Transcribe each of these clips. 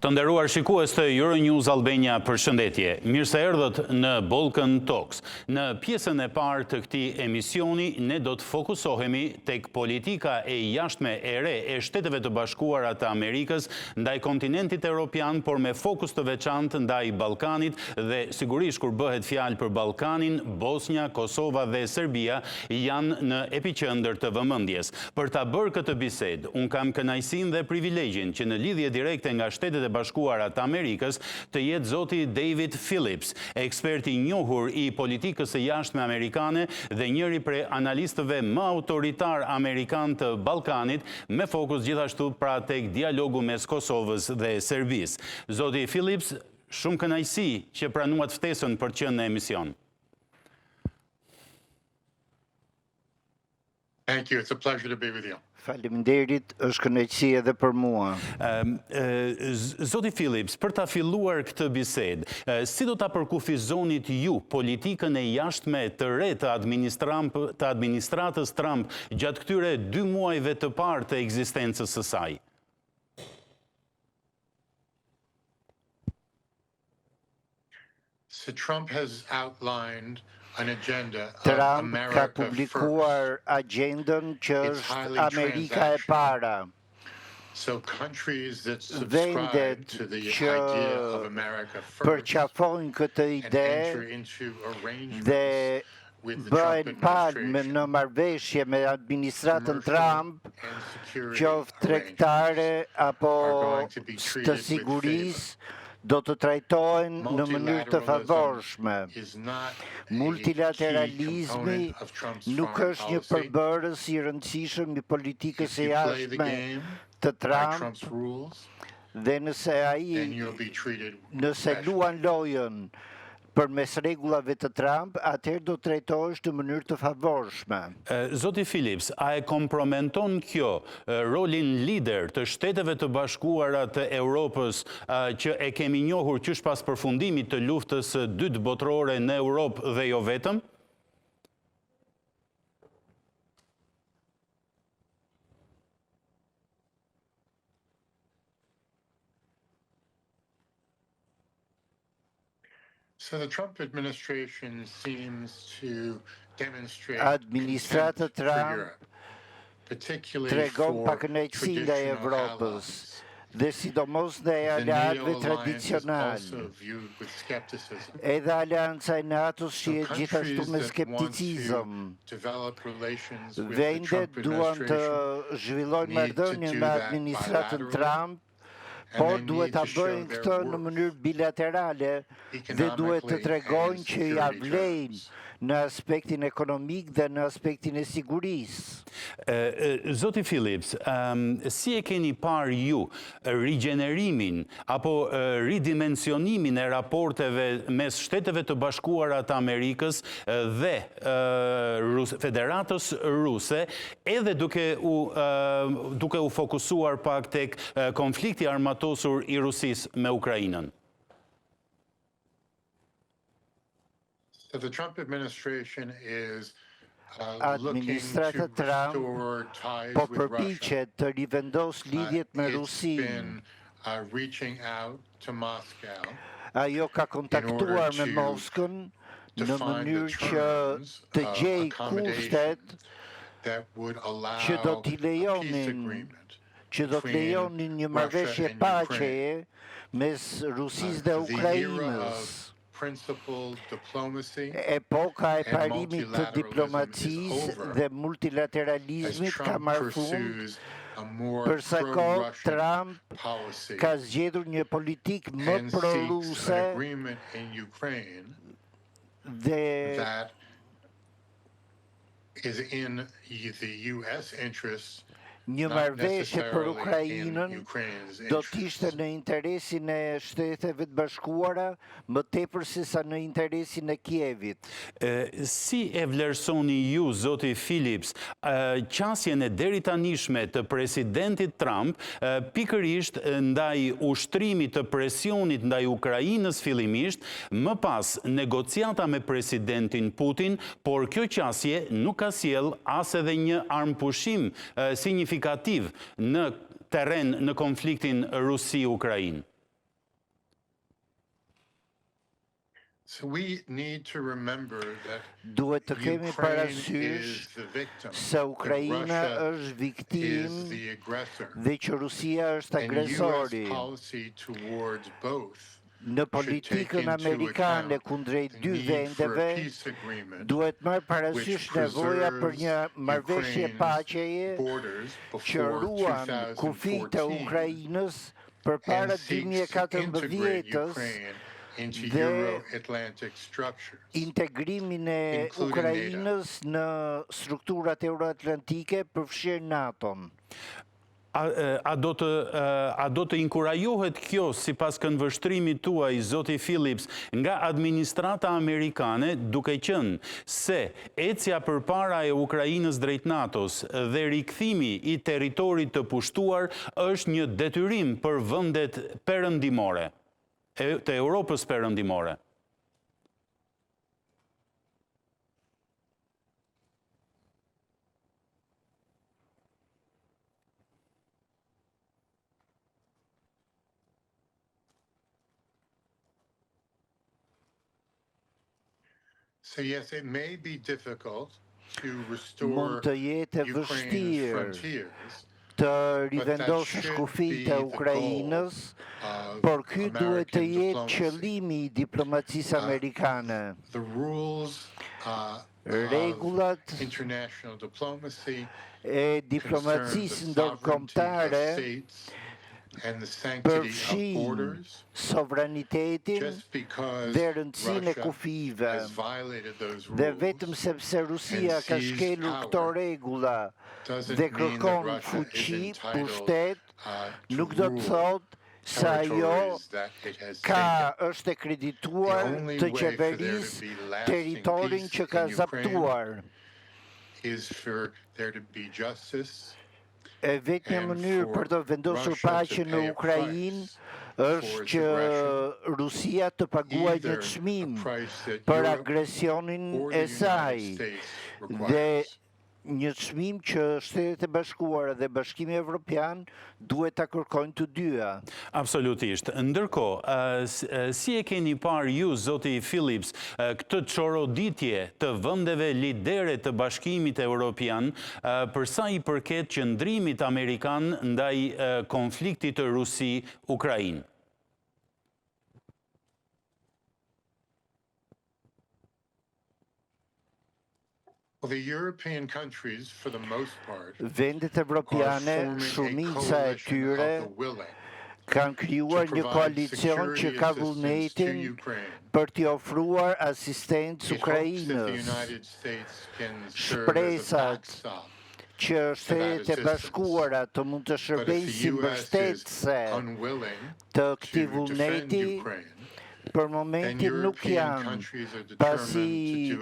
Të nderuar shikues të Euronews Albania, përshëndetje. Mirë se erdhët në Balkan Talks. Në pjesën e parë të këtij emisioni, ne do të fokusohemi tek politika e jashtme e re e Shteteve të Bashkuara të Amerikës ndaj kontinentit evropian, por me fokus të veçantë ndaj Ballkanit dhe sigurisht kur bëhet fjalë për Ballkanin, Bosnja, Kosova dhe Serbia janë në epiqendër të vëmendjes. Për ta bërë këtë bisedë, un kam kënaqësinë dhe privilegjin që në lidhje direkte nga Shtetet e Bashkuara të Amerikës të jetë zoti David Phillips, ekspert i njohur i politikës së jashtme amerikane dhe njëri prej analistëve më autoritar amerikan të Ballkanit, me fokus gjithashtu pra tek dialogu mes Kosovës dhe Serbisë. Zoti Phillips, shumë kënaqësi që pranuat ftesën për të qenë në emision. Thank you. It's a pleasure to be with you. Faleminderit, është kënaqësi edhe për mua. Zoti Phillips, për ta filluar këtë bisedë, si do ta përkufizonit ju politikën e jashtme të re të administratës Trump gjatë këtyre 2 muajve të parë të ekzistencës së saj? So Trump has outlined an agenda of Trump ka America publikuar agendën që është Amerika e para. So countries that subscribe Vendet to the që idea of America first përqafojnë këtë and ide enter into arrangements dhe with the Trump bëhen palme administration në marrëveshje me administratën Trump, and security qoftë tregtare apo are going to be të treated with sigurisë, do të trajtohen në mënyrë të favorshme. Multilateralizmi nuk është një përbërës i rëndësishëm i politikës së jashtme të Trump dhe nëse luan lojën përmes rregullave të Trump, atëherë do të trajtohesh në mënyrë të favorshme. Zoti Phillips, a e kompromenton kjo rolin lider të Shteteve të Bashkuara të Europës që e kemi njohur qysh pas përfundimit të luftës së dytë botërore në Europë dhe jo vetëm? So the Trump administration seems to demonstrate Administrata contempt for Trump Europe, particularly tregon for pakënaqësi ndaj traditional Evropës allies. dhe sidomos ndaj The aleatëve NATO alliance is tradicional. also viewed with skepticism. Edhe aleanca e NATO-s So shihet gjithashtu countries me that want skepticizëm. to develop relations with the Vendet Trump duan të administration zhvillojnë need to marrëdhënie do me that administratën bilaterally, Trump, and por they duhet need ta to show bëjnë their këtë në worth mënyrë bilaterale dhe duhet të economically tregojnë and që ja security vlejnë terms. në aspektin ekonomik dhe në aspektin e sigurisë. Zoti Phillips, si e keni parë ju rigjenerimin apo ridimensionimin e raporteve mes Shteteve të Bashkuara të Amerikës dhe Federatës Ruse, edhe duke u fokusuar pak tek konflikti armatosur i Rusisë me Ukrainën? So the Trump administration is Administrata Trump po përpiqet të rivendos lidhjet me Rusinë. Ajo ka kontaktuar me Moskën në mënyrë që të gjejë kushtet që do t'i lejonin një marrëveshje paqeje mes Rusisë dhe Ukrainës. Epoka e parimit të diplomacisë dhe multilateralizmit ka marrë fund, përsa kohë Trump ka zgjedhur një politikë më pro-ruse dhe një marrëveshje për Ukrainën do t'ishte në interesin e Shteteve të Bashkuara, më tepër se sa në interesin e Kievit. Si e vlerësoni ju, zoti Phillips, qasjen e deri tanishme të presidentit Trump, pikërisht ndaj ushtrimit të presionit ndaj Ukrainës fillimisht, më pas negociata me presidentin Putin, por kjo qasje nuk ka sjell as edhe një armpushim signifikativ në terren në konfliktin Rusi-Ukrainë? Duhet të kemi parasysh se Ukraina është viktimë dhe që Rusia është agresori. Në politikën amerikane kundrejt dy vendeve, duhet marrë parasysh nevoja për një marrëveshje paqeje që ruan kufijtë e Ukrainës përpara 2014-s dhe integrimin e Ukrainës në strukturat euroatlantike përfshirë NATO-n. A do të inkurajohet kjo, sipas këndvështrimit tuaj, zoti Phillips, nga administrata amerikane, duke qenë se ecja përpara e Ukrainës drejt NATO-s dhe rikthimi i territorit të pushtuar është një detyrim për vendet perëndimore, të Europës perëndimore? Mund të jetë e vështirë të rivendosësh kufijtë e Ukrainës, por ky duhet të jetë qëllimi i diplomacisë amerikane. Rregullat e diplomacisë ndërkombëtare përfshin sovranitetin dhe rëndësinë e kufijve. Dhe vetëm sepse Rusia ka shkelur këto rregulla dhe kërkon fuqi, pushtet, nuk do të thotë se ajo është e kredituar të qeverisë territorin që ka zaptuar. E vetmja mënyrë për të vendosur paqen në Ukrainë është që Rusia të paguajë një çmim për agresionin e saj dhe një çmim që Shtetet e Bashkuara dhe Bashkimi Evropian duhet ta kërkojnë të dyja. Absolutisht. Ndërkohë, si e keni parë ju, zoti Phillips, këtë çoroditje të vendeve lidere të Bashkimit Evropian për sa i përket qëndrimit amerikan ndaj konfliktit të Rusi-Ukrainë? Vendet evropiane, shumica e tyre, kanë krijuar një koalicion që ka vullnetin për t'i ofruar asistencë Ukrainës. Shpresat që Shtetet e Bashkuara të mund të shërbejnë si mbështetëse të këtij vullneti për momentin nuk janë, pasi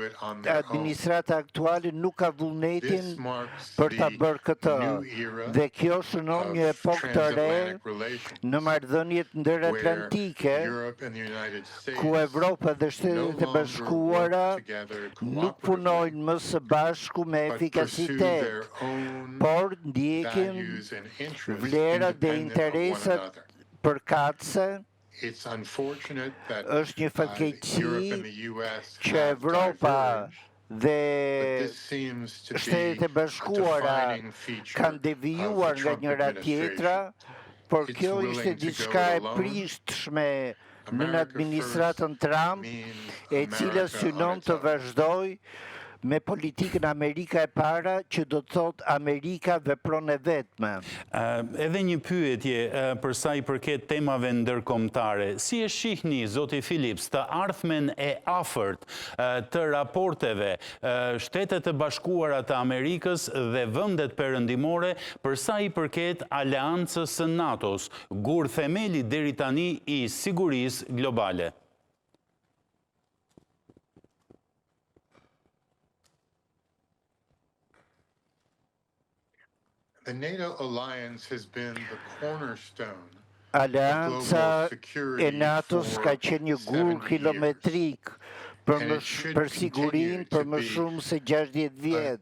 administrata aktuale nuk ka vullnetin për ta bërë këtë. Dhe kjo shënon një epokë të re në marrëdhëniet ndëratlantike, ku Evropa dhe Shtetet e Bashkuara nuk punojnë më së bashku me efikasitet, por ndjekin vlerat dhe interesat përkatëse. Është një fatkeqësi që Evropa dhe Shtetet e Bashkuara kanë devijuar nga njëra tjetra, por kjo ishte diçka e prishtshme në administratën Trump, e cila synon të vazhdojë me politikën Amerika e para, që do të thotë Amerika vepron e vetme. Edhe një pyetje për sa i përket temave ndërkombëtare. Si e shihni, zoti Phillips, të ardhmen e afërt të raporteve Shtetet e Bashkuara të Amerikës dhe vendet perëndimore për sa i përket aleancës së NATO-s, gur themeli deri tani i sigurisë globale? Aleanca e NATO-s ka qenë një gur kilometrik për sigurinë për më shumë se 60 vjet.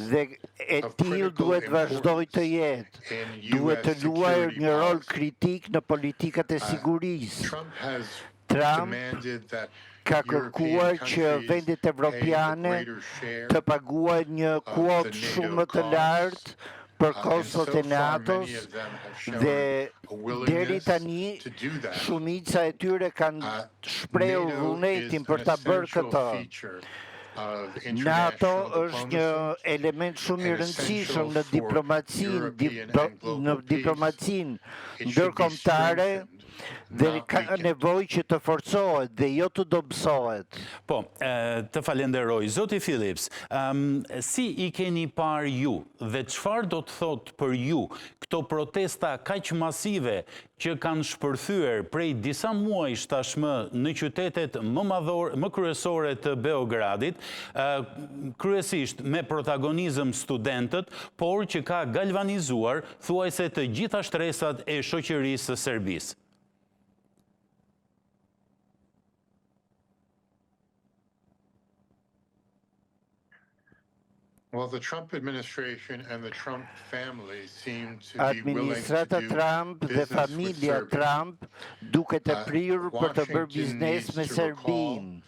Dhe e tillë duhet vazhdoj të jetë. Duhet të luajë një rol kritik në politikat e sigurisë. Trump ka kërkuar që vendet evropiane të paguajnë një kuotë shumë më të lartë për kostot e NATO-s dhe deri tani shumica e tyre kanë shprehur vullnetin për ta bërë këtë. NATO është një element shumë i rëndësishëm në diplomacinë ndërkombëtare dhe ka nevojë që të forcohet dhe jo të dobësohet. Po, të falenderoj. Zoti Phillips, si i keni parë ju dhe çfarë do të thotë për ju këto protesta kaq masive që kanë shpërthyer prej disa muajsh tashmë në qytetet më kryesore të Beogradit, kryesisht me protagonizëm studentët, por që ka galvanizuar thuajse të gjitha shtresat e shoqërisë së Serbisë? Well, the Trump administration and the Trump family seem to be willing Administrata to Trump do dhe business with familja Serbia. Trump duket e prirur për të bërë biznes me Serbinë.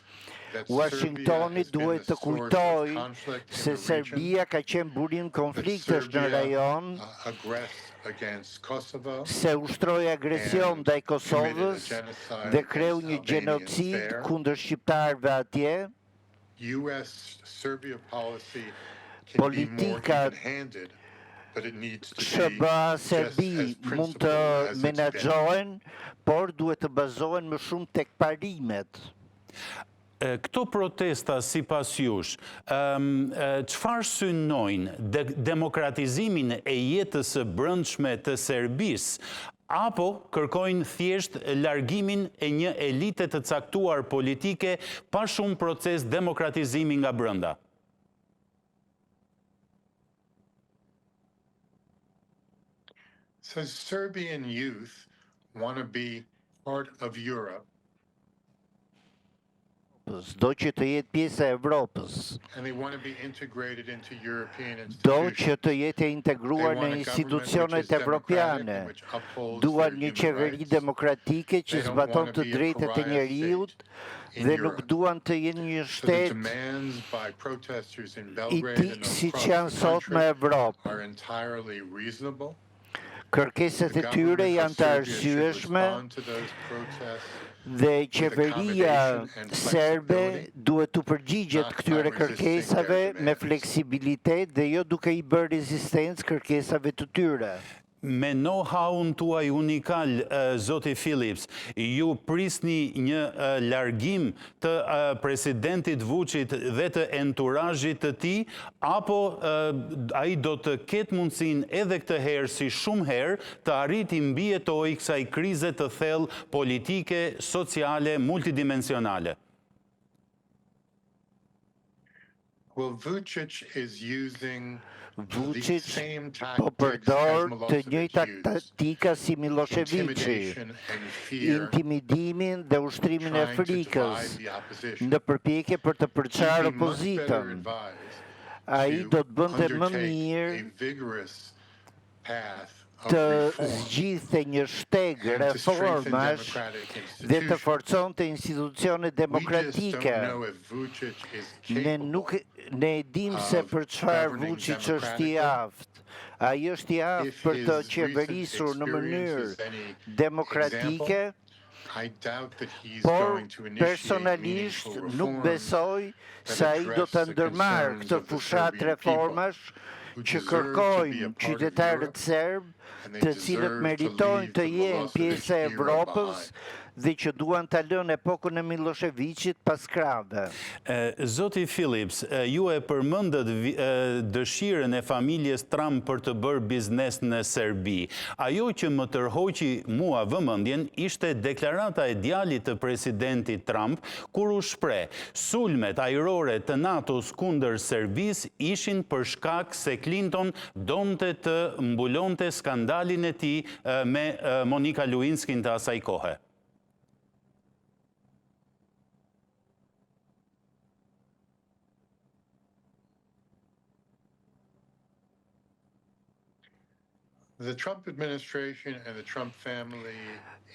Washingtoni duhet të kujtojë se Serbia ka qenë burim konfliktesh në rajon, se ushtroi agresion ndaj Kosovës dhe kreu një gjenocid kundër shqiptarëve atje. Politika SBA-Serbi mund të menaxhohen, por duhet të bazohen më shumë tek parimet. Këto protesta, sipas jush, çfarë synojnë demokratizimin e jetës së brendshme të Serbisë, apo kërkojnë thjesht largimin e një elite të caktuar politike pa shumë proces demokratizimi nga brenda? So Serbian youth want to be part of Europe. Do që të jetë pjesë e Evropës. And they want to be integrated into European Do institutions. që të jetë integruar në institucionet evropiane. Duan një qeveri demokratike që zbaton të drejtat e njeriut dhe nuk duan të jenë një shtet siç janë sot në Evropë. Kërkesat e tyre janë të arsyeshme dhe qeveria serbe duhet të përgjigjet këtyre kërkesave me fleksibilitet dhe jo duke i bërë rezistencë kërkesave të tyre. Me know-how-un tuaj unikal, Zoti Phillips, ju prisni një largim të presidentit Vučić dhe të enturazhit të tij, apo ai do të ketë mundësinë edhe këtë herë si shumë herë të arriti mbijetojë kësaj krize të thellë politike, sociale, multidimensionale? Well, Vučić is using Vučić po përdor të njëjtat taktika si Miloševići, intimidimin dhe ushtrimin e frikës në përpjekje për të përçarë opozitën. Ai do të bënte më mirë të zgjidhte një shteg reformash dhe të forconte institucionet demokratike. Ne e dim se për çfarë Vučić është i aftë. Ai është i aftë për të qeverisur në mënyrë demokratike, por personalisht nuk besoj se ai do të ndërmarrë këtë fushat reformash që kërkojnë qytetarët serbë të cilët meritojnë të jenë pjesë e Evropës dhe që duan ta lënë epokën e Miloševićit pas krave. Zoti Phillips, ju e përmendët dëshirën e familjes Trump për të bërë biznes në Serbi. Ajo që më tërhoqi mua vëmendjen ishte deklarata e djalit të presidentit Trump, kur u shpreh sulmet ajrore të NATO-s kundër Serbisë ishin për shkak se Clinton donte të mbulonte skandalin e tij me Monica Lewinskin të asaj kohe. The Trump administration and the Trump family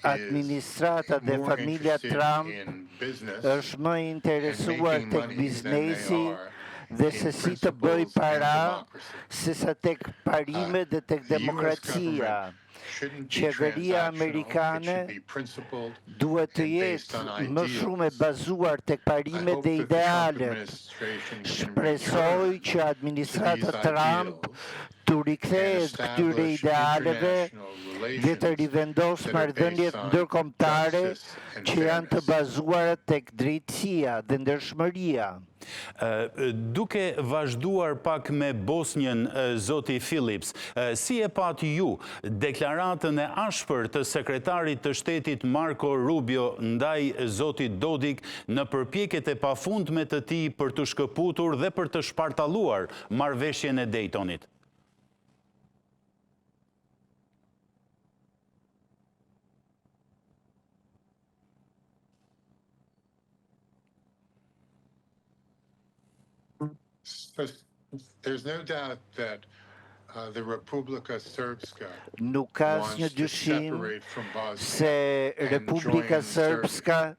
Administrata dhe familja Trump është më interesuar tek biznesi dhe se si të bëj para, se sa tek parimet dhe tek demokracia. Qeveria amerikane duhet të jetë më shumë e bazuar tek parimet dhe idealet. Shpresoj që administrata Trump të rikthehet këtyre idealeve dhe të rivendos marrëdhëniet ndërkombëtare që janë të bazuara tek drejtësia dhe ndershmëria. Duke vazhduar pak me Bosnjën, zoti Phillips, si e pat ju deklaratën e ashpër të sekretarit të shtetit Marco Rubio ndaj zotit Dodik në përpjekjet e pafundme të tij për të shkëputur dhe për të shpartalluar marrëveshjen e Daytonit? There's no doubt that the Republika Srpska Nuk ka asnjë dyshim se Republika Srpska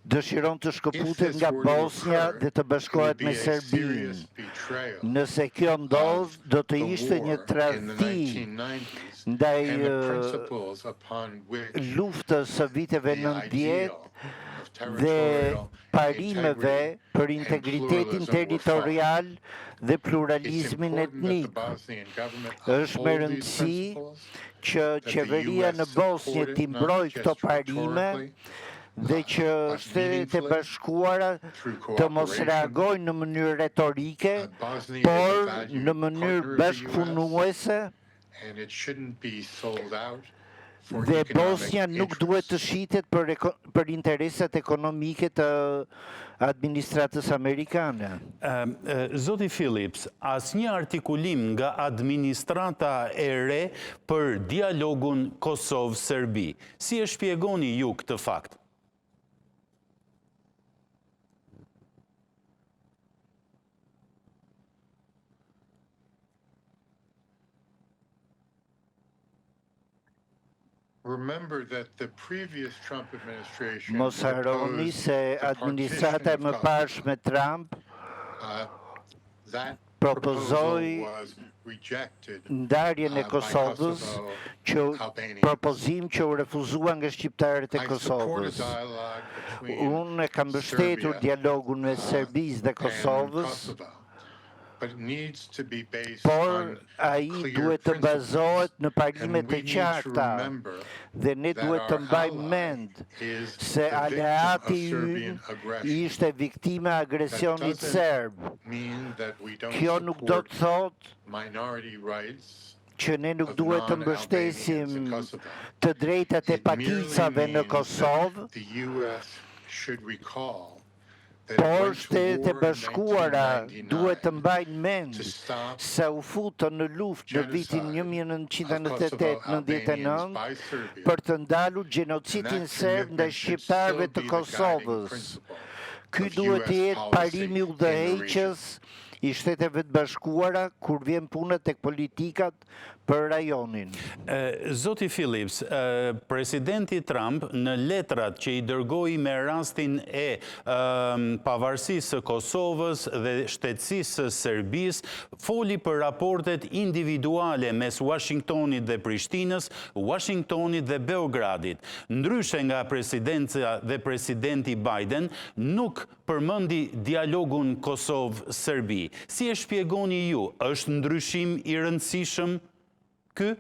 dëshiron të shkëputet nga Bosnja dhe të bashkohet me Serbinë. Nëse kjo ndodh, do të ishte një tradhti ndaj luftës së viteve 90 dhe parimeve për integritetin territorial dhe pluralizmin etnik. Është me rëndësi që qeveria në Bosnjë t'i mbrojë këto parime dhe që Shtetet e Bashkuara të mos reagojnë në mënyrë retorike, por në mënyrë bashkëpunuese. Dhe Bosnja nuk duhet të shitet për interesat ekonomike të administratës amerikane. Zoti Phillips, asnjë artikulim nga administrata e re për dialogun Kosovë-Serbi. Si e shpjegoni ju këtë fakt? Mos harroni se administrata e mëparshme Trump propozoi ndarjen e Kosovës, propozim që u refuzua nga shqiptarët e Kosovës. Unë kam mbështetur dialogun me Serbisë dhe Kosovës, por ai duhet të bazohet në parimet e qarta dhe ne duhet të mbajmë mend se aleati ynë ishte viktime e agresionit serb. Kjo nuk do të thotë që ne nuk duhet të mbështesim të drejtat e pakicave në Kosovë, por Shtetet e Bashkuara duhet të mbajnë mend se u futën në luftë në vitin 1998-99 për të ndalur gjenocidin serb ndaj shqiptarëve të Kosovës. Ky duhet të jetë parimi udhëheqës i Shteteve të Bashkuara kur vjen puna tek politikat për rajonin. Zoti Phillips, presidenti Trump në letrat që i dërgoi me rastin e pavarësisë së Kosovës dhe shtetësisë së Serbisë, foli për raportet individuale mes Washingtonit dhe Prishtinës, Washingtonit dhe Beogradit. Ndryshe nga presidenca dhe presidenti Biden, nuk përmendi dialogun Kosovë-Serbi. Si e shpjegoni ju, është ndryshim i rëndësishëm ky?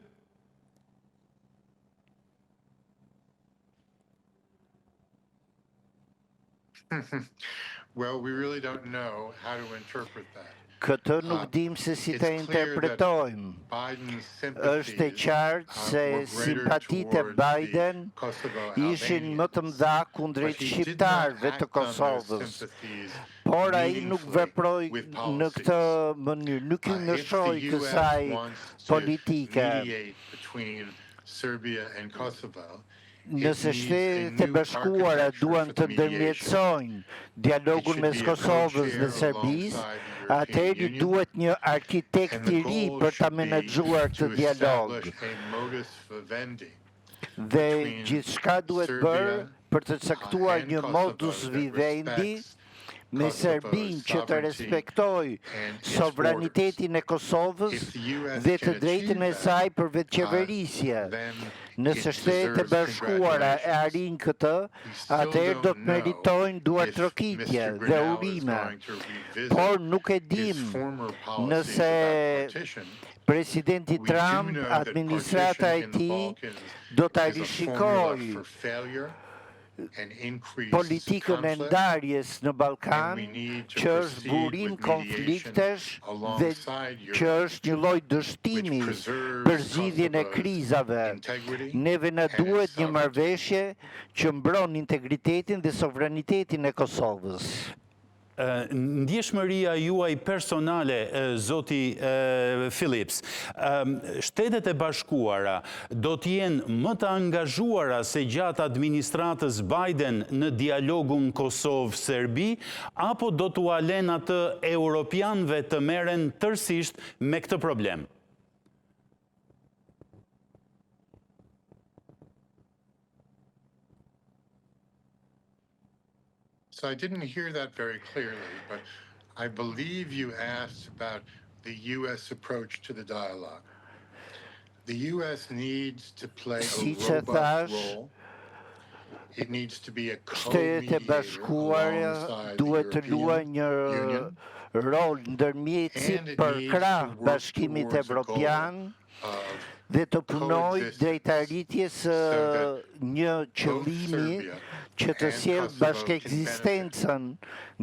Well, we really don't know how to interpret that. Këtë nuk dim se si të interpretojmë. Është e qartë se simpatitë e Biden ishin më të mëdha kundrejt shqiptarëve të Kosovës. Por ai nuk veproi në këtë mënyrë, nuk i nëshoi kësaj politike. Serbia and Kosovo Nëse Shtetet e Bashkuara duan të ndërmjetësojnë dialogun mes Kosovës dhe Serbisë, atëherë duhet një arkitekt i ri për ta menaxhuar këtë dialog. Dhe gjithçka duhet bërë për të caktuar një modus vivendi me Serbinë që të respektoj sovranitetin e Kosovës dhe të drejtën e saj për vetëqeverisje. Nëse Shtetet e Bashkuara e arrin këtë, atëherë do të meritojnë duartrokitje dhe urime. Por nuk e dim nëse presidenti Trump, administrata e tij, do ta rishikojë politikën e ndarjes në Ballkan, që është burim konfliktesh dhe që është një lloj dështimi për zgjidhjen e krizave. Neve na duhet një marrëveshje që mbron integritetin dhe sovranitetin e Kosovës. Ndjeshmëria juaj personale, zoti Phillips, Shtetet e Bashkuara do të jenë më të angazhuara se gjatë administratës Biden në dialogun Kosovë-Serbi, apo do t'u alen atë europianëve të merren tërësisht me këtë problem? So I didn't hear that very clearly, but I believe you asked about the U.S. approach to the dialogue. The U.S. needs to play a robust role. It needs to be a co-mediator alongside the European Union rol ndërmjetësi për krah Bashkimit Evropian dhe të punoj drejt arritjes një qëllimi që të sjellë bashkëekzistencën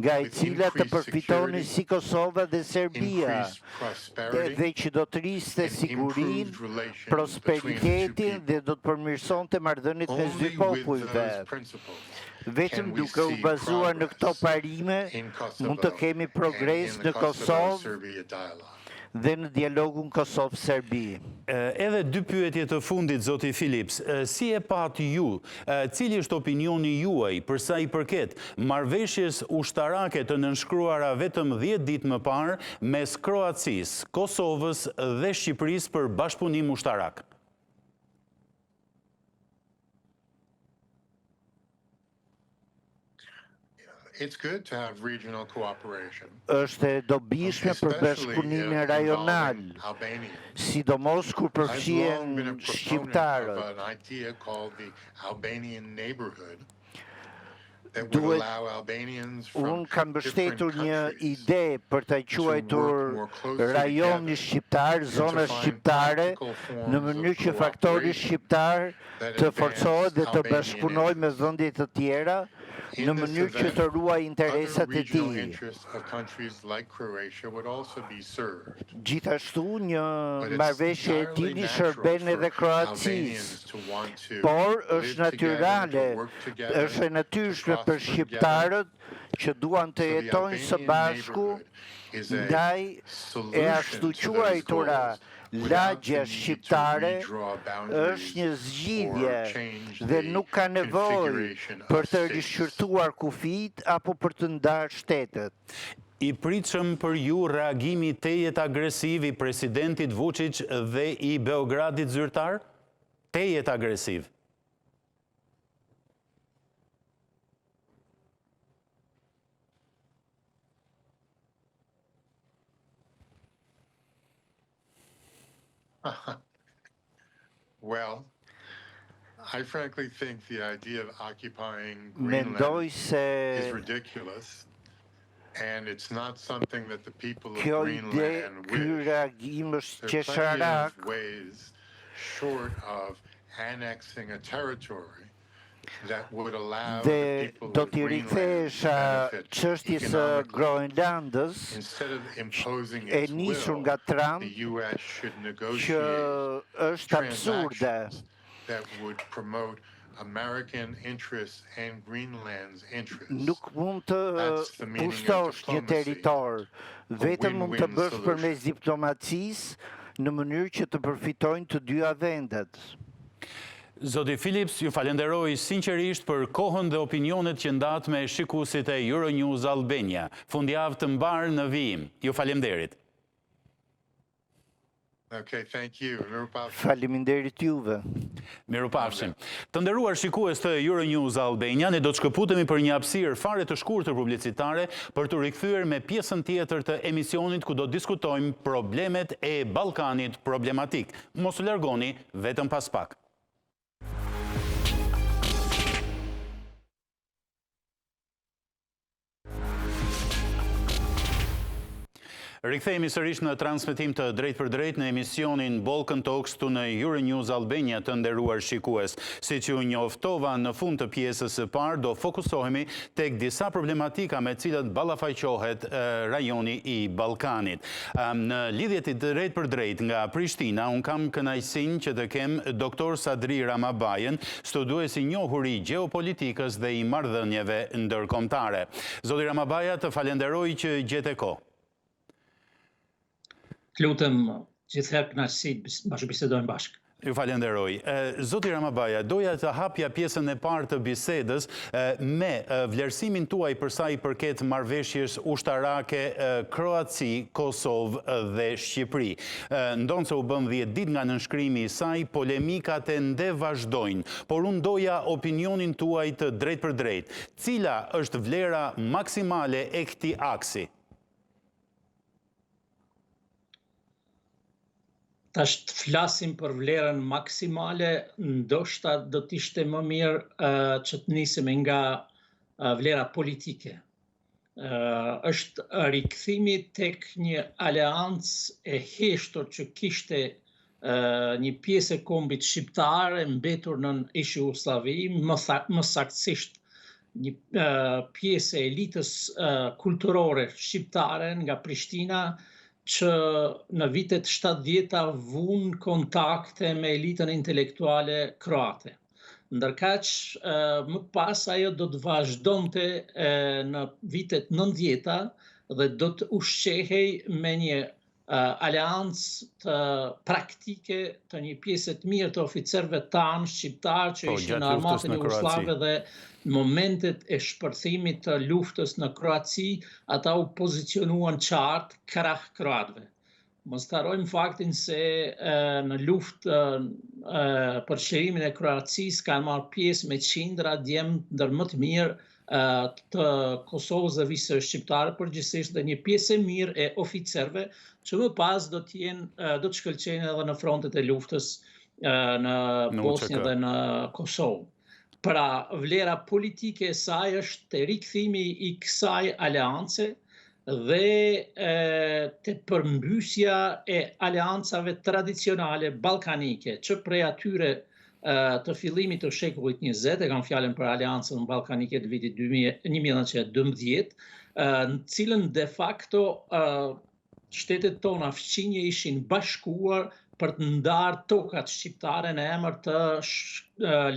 nga e cilat të përfitonin si Kosova dhe Serbia, dhe që do të rriste sigurinë, prosperitetin dhe do të përmirësonte marrëdhëniet mes dy popujve. Vetëm duke u bazuar në këto parime, mund të kemi progres në Kosovë dhe në dialogun Kosovë-Serbi. Edhe dy pyetje të fundit, zoti Phillips, si e pat ju, cili është opinioni juaj për sa i përket marrëveshjes ushtarake të nënshkruara vetëm 10 ditë më parë mes Kroacisë, Kosovës dhe Shqipërisë për bashkëpunim ushtarak? It's good to have regional cooperation. Është e dobishme për bashkëpunimin rajonal, sidomos kur përfshihen shqiptarët. Unë kam mbështetur një ide për të quajtur rajoni shqiptar, zona shqiptare, në mënyrë që faktori shqiptar të forcohet dhe të bashkëpunojë me vendje të tjera, në mënyrë që të ruaj interesat e tij. Gjithashtu, një marrëveshje e tillë shërben edhe Kroacisë, por është natyrale, është e natyrshme për shqiptarët që duan të jetojnë së bashku ndaj e ashtu quajtura lagja shqiptare është një zgjidhje dhe nuk ka nevojë për të rishqyrtuar kufijt apo për të ndarë shtetet. I pritshëm për ju reagimi tejet agresiv i presidentit Vučić dhe i Beogradit zyrtar? Tejet agresiv. Well, I frankly think the idea of occupying Greenland is ridiculous, and it's not something that the people of Greenland wish. There are plenty of ways, short of annexing a territory, that would allow the people of Greenland to benefit economically. Instead of imposing its will, the U.S. should negotiate transactions that would promote American interests and Greenland's interests. Nuk mund të pushtosh një territor, vetëm mund të bësh përmes diplomacisë në mënyrë që të përfitojnë të dyja vendet. Zoti Philips, ju falenderoj sinqerisht për kohën dhe opinionet që ndat me shikuesit e Euronews Albania. Fundjavë të mbar në vijim. Ju falemderit. Okay, thank you. Faleminderit juve. Mirupafshim. Të nderuar shikues të Euronews Albania, ne do të shkëputemi për një hapësirë fare të shkurtër publicitare për të rikthyer me pjesën tjetër të emisionit ku do diskutojmë problemet e Ballkanit problematik. Mos u largoni vetëm pas pak. Rikthehemi sërish në transmetim të drejt për drejt në emisionin Balkan Talks të në Euronews Albania, të nderuar shikues. Siç ju njoftova në fund të pjesës së parë, do fokusohemi tek disa problematika me të cilat ballafaqohet rajoni i Ballkanit. Në lidhje të drejt për drejt nga Prishtina, un kam kënaqësinë që të kem doktor Sadri Ramabajen, studiues i njohur i gjeopolitikës dhe i marrëdhënieve ndërkombëtare. Zoti Ramabaja, të falenderoj që gjete kohë. Të lutem gjithherë kënaqësi bashkë bisedojmë bashkë. Ju falenderoj. Zoti Ramabaja, doja të hapja pjesën e parë të bisedës me vlerësimin tuaj për sa i përket marrëveshjes ushtarake Kroaci, Kosovë dhe Shqipëri. Ndonë se u bën 10 ditë nga nënshkrimi i saj, polemikat e nde vazhdojnë, por unë doja opinionin tuaj të drejt për drejt. Cila është vlera maksimale e këtij aksi? Tash të flasim për vlerën maksimale, ndoshta do të ishte më mirë që të nisim nga vlera politike. Është rikthimi tek një aleancë e heshtur që kishte një pjesë e kombit shqiptar e mbetur në ish Jugosllavi, më saktësisht një pjesë e elitës kulturore shqiptare nga Prishtina, që në vitet 70-ta vun kontakte me elitën intelektuale kroate. Ndërkaq, më pas ajo do të vazhdonte në vitet 90-ta dhe do të ushqehej me një aleancë të praktike të një pjesë të mirë të oficerëve tanë shqiptar që ishin në armatën jugoslave dhe në momentet e shpërthimit të luftës në Kroaci, ata u pozicionuan qartë krah kroatëve. Mos të harrojmë faktin se në luftë për çlirimin e Kroacisë kanë marrë pjesë me qindra djemë ndër më të mirë të Kosovës dhe visë shqiptare përgjithsisht dhe një pjesë e mirë e oficerëve që më pas do të shkëlqejnë edhe në frontet e luftës në Bosnjë dhe në Kosovë. Pra, vlera politike e saj është të rikthimi i kësaj aleance dhe të përmbysja e aleancave tradicionale balkanike, që prej atyre të fillimit të shekullit 20, e kam fjalën për aleancën balkanike të vitit 1912, në cilën de facto shtetet tona fqinje ishin bashkuar për të ndarë tokat shqiptare në emër të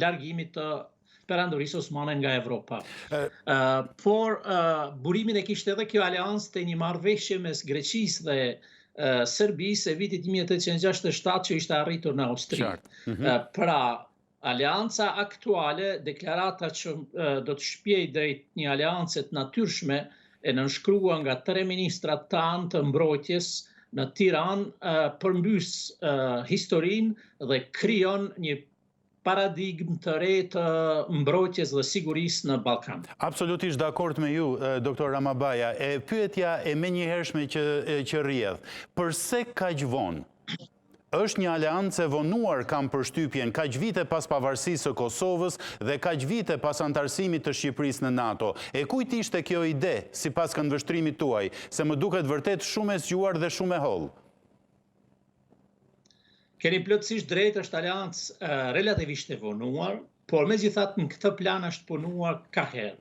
largimit të perandorisë osmane nga Evropa. Por burimin e kishte edhe kjo aleancë të një marrëveshje mes Greqisë dhe Serbisë e vitit 1867 që ishte arritur në Austri. Pra, aleanca aktuale, deklarata që do të shpjej drejt një aleance të natyrshme e nënshkrua nga 3 ministrat tanë të mbrojtjes në Tiranë, përmbys historinë dhe krijon një paradigmë të re të mbrojtjes dhe sigurisë në Ballkan. Absolutisht dakord me ju, doktor Ramabaja. Pyetja e menjëhershme që rrjedh. Përse kaq vonë? Është një aleancë e vonuar, kam përshtypjen, kaq vite pas pavarësisë së Kosovës dhe kaq vite pas antarësimit të Shqipërisë në NATO. E kujt ishte kjo ide, sipas këndvështrimit tuaj, se më duket vërtet shumë e zgjuar dhe shumë e hollë? Keni plotësisht drejt, është aleancë relativisht e vonuar, por megjithatë në këtë plan është punuar ka herë.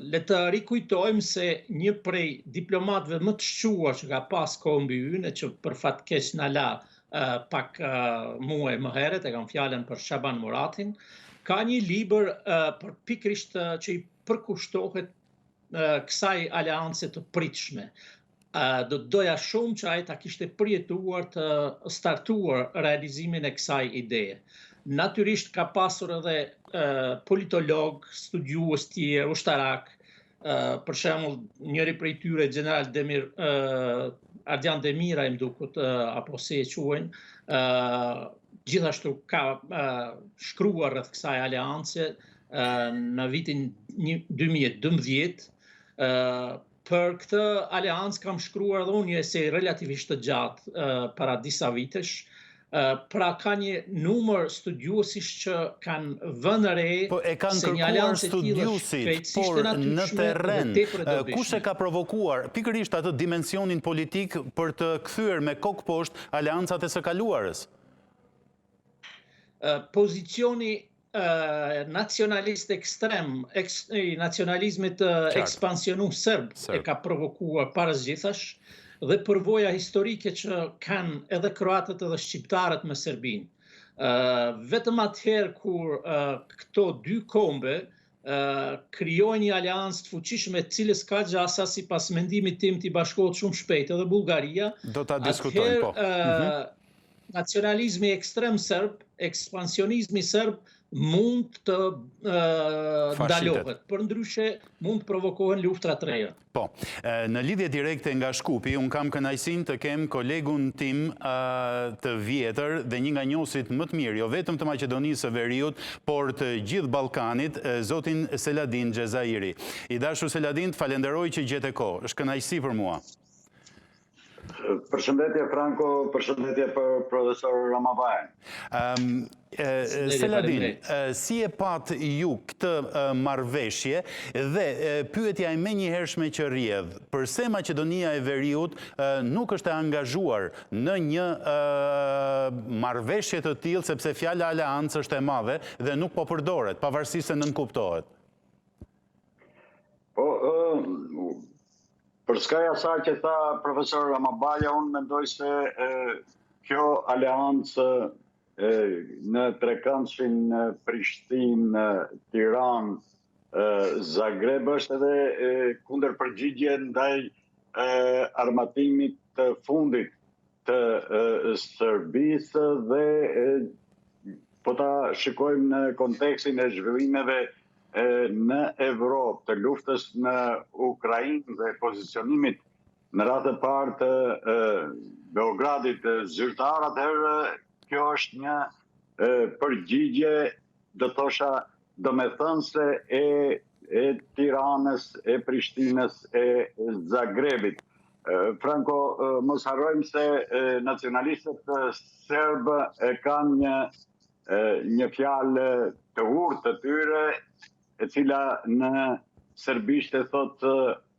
Le të rikujtojmë se një prej diplomatëve më të shquar që ka pas kohë mbi ynë, që për fat keq na la pak muaj më herët, e kam fjalën për Shaban Muratin, ka një libër për pikrisht që i përkushtohet kësaj aleance të pritshme. Do të doja shumë që ai ta kishte përjetuar të startuar realizimin e kësaj ideje. natyrisht ka pasur edhe politolog, studiues tjerë, ushtarak, për shembull njëri prej tyre General Ardian Demira im dukut, apo si e quajnë, gjithashtu ka shkruar rreth kësaj aleance në vitin 2012. Për këtë aleancë kam shkruar edhe unë një esej relativisht të gjatë para disa vitesh. Pra ka një numër studiuesish që kanë vënë re se një aleancë e tillë është krejtësisht e natyrshme. Kush e ka provokuar pikërisht atë dimensionin politik për të kthyer me kokë poshtë aleancat e së kaluarës? Pozicioni nacionalist ekstrem, nacionalizmit ekspansionues serb e ka provokuar parasgjithash, dhe përvoja historike që kanë edhe kroatët edhe shqiptarët me Serbinë. Vetëm atëherë kur këto dy kombe krijojnë një aleancë të fuqishme, e cilës ka gjasa sipas mendimit tim të bashkohet shumë shpejt edhe Bullgaria. Do ta diskutojmë, po. Nacionalizmi ekstrem serb, ekspansionizmi serb mund të ndalohet, përndryshe mund të provokohen luftra të reja. Po, në lidhje direkte nga Shkupi, unë kam kënaqësinë të kem kolegun tim të vjetër dhe një nga njohësit më të mirë, jo vetëm të Maqedonisë së Veriut, por të gjithë Ballkanit, zotin Seladin Xhezairi. I dashur Seladin, të falenderoj që gjete kohë. Është kënaqësi për mua. Përshëndetje Franco, përshëndetje për profesor Ramabajan. Seladin, si e pat ju këtë marrëveshje dhe pyetja e menjëhershme që rrjedh, përse Maqedonia e Veriut nuk është e angazhuar në një marrëveshje të tillë, sepse fjala aleancë është e madhe dhe nuk po përdoret, pavarësisht se nënkuptohet? Po, për skaj asaj që tha profesor Ramabaja, unë mendoj se kjo aleancë në trekëndshin Prishtinë, Tiranë, Zagreb është edhe kundër përgjigje ndaj armatimit të fundit të Serbisë dhe po ta shikojmë në kontekstin e zhvillimeve në Evropë, të luftës në Ukrainë dhe pozicionimit në radhë të parë të Beogradit zyrtar, atëherë kjo është një përgjigje, do thosha, domethënëse e Tiranës, e Prishtinës, e Zagrebit. Franco, mos harrojmë se nacionalistët serbë kanë një fjalë të urtë të tyre, e cila në serbisht e thot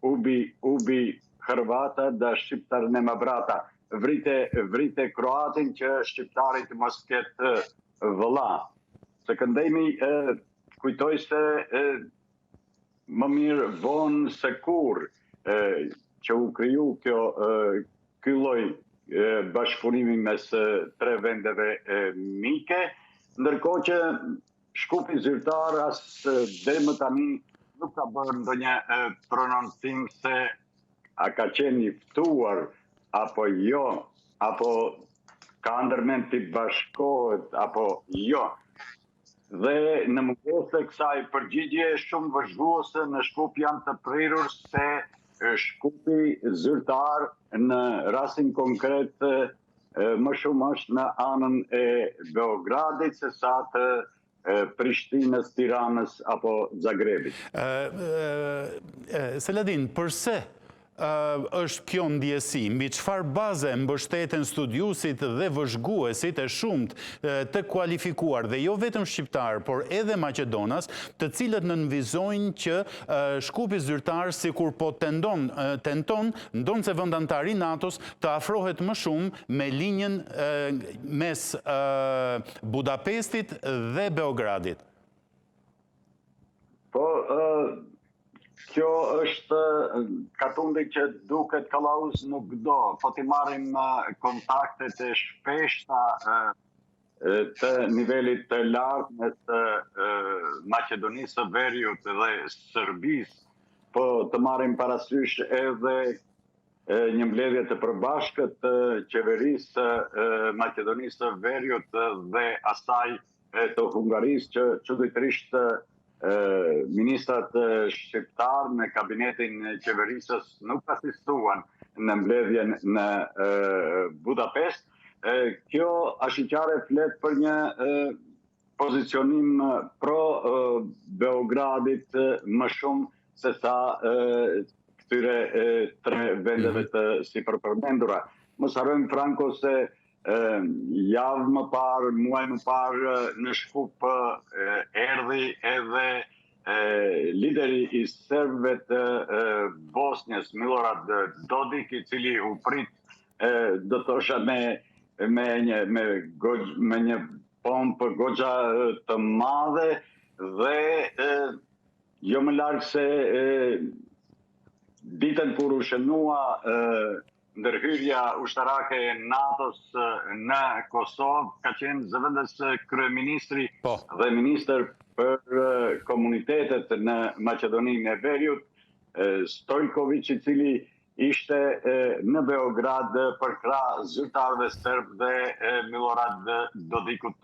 ubi Hrvata da shqiptar nema brata. Vrite kroatin që shqiptarit mos ketë vëlla. Se këndemi kujtoj se më mirë vonë se kur që u kriju ky lloj bashkëpunimi mes tre vendeve mike, ndërkohë që Shkupi zyrtar as deri më tani nuk ka bërë ndonjë prononcim se a ka qenë i ftuar apo jo, apo ka ndërmend të bashkohet apo jo. Dhe në mungesë të kësaj përgjigje shumë vëzhguese në Shkup janë të prirur se Shkupi zyrtar në rastin konkret më shumë është në anën e Beogradit se sa të Prishtinës, Tiranës apo Zagrebit. Seladin, përse është kjo ndjesi, mbi çfarë baze mbështeten studiuesit dhe vëzhguesit e shumt të kualifikuar dhe jo vetëm shqiptar, por edhe maqedonas, të cilët nënvizojnë që Shkupi zyrtar sikur po tenton ndonse vend antar i NATO-s të afrohet më shumë me linjën mes Budapestit dhe Beogradit. Po, kjo është katundi që duket kalauz nuk do, po t'i marrim kontaktet e shpeshta të nivelit të lartë mes Maqedonisë së Veriut dhe Serbisë, po të marrim parasysh edhe një mbledhje të përbashkët të qeverisë Maqedonisë së Veriut dhe asaj të Hungarisë që çuditërisht ministrat shqiptar në kabinetin e qeverisës nuk asistuan në mbledhjen në Budapest. Kjo ashqyqare flet për një pozicionim pro Beogradit më shumë se sa këtyre tre vendeve të sipërpërmendura. Mos harrojmë Franco se javë më parë, muaj më parë në Shkup erdhi edhe lideri i serbëve të Bosnjës, Milorad Dodik, i cili u prit do thosha me një pompë goxha të madhe dhe jo më larg se ditën kur u shënua ndërhyrja ushtarake e NATO-s në Kosovë, ka qenë zëvendës kryeministri dhe ministër për komunitetet në Maqedoninë e Veriut, Stojković, i cili ishte në Beograd për krah zyrtarëve serb dhe Milorad Dodikut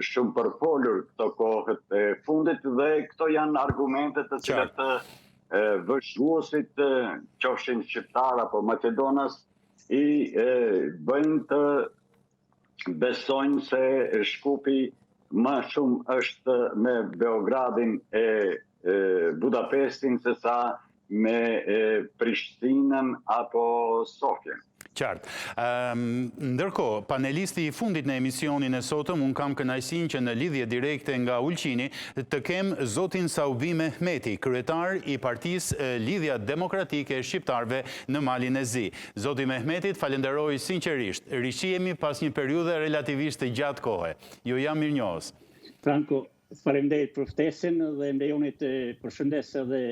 shumë përfolur këto kohët e fundit, dhe këto janë argumente të cilat vështruesit, qofshin shqiptar apo maqedonas, i bëjnë të besojnë se Shkupi më shumë është me Beogradin e Budapestin se sa me Prishtinën apo Sofjen. Qartë. Ndërkohë, panelisti i fundit në emisionin e sotëm, unë kam kënaqësinë që në lidhje direkte nga Ulqini të kem zotin Saubi Mehmeti, kryetar i Partisë Lidhja Demokratike e Shqiptarëve në Malin e Zi. Zoti Mehmetit, falenderoj sinqerisht. Rishihemi pas një periudhe relativisht të gjatë kohe. Ju jam mirënjohës. Franco, faleminderit për ftesën dhe ndejoni të përshëndes edhe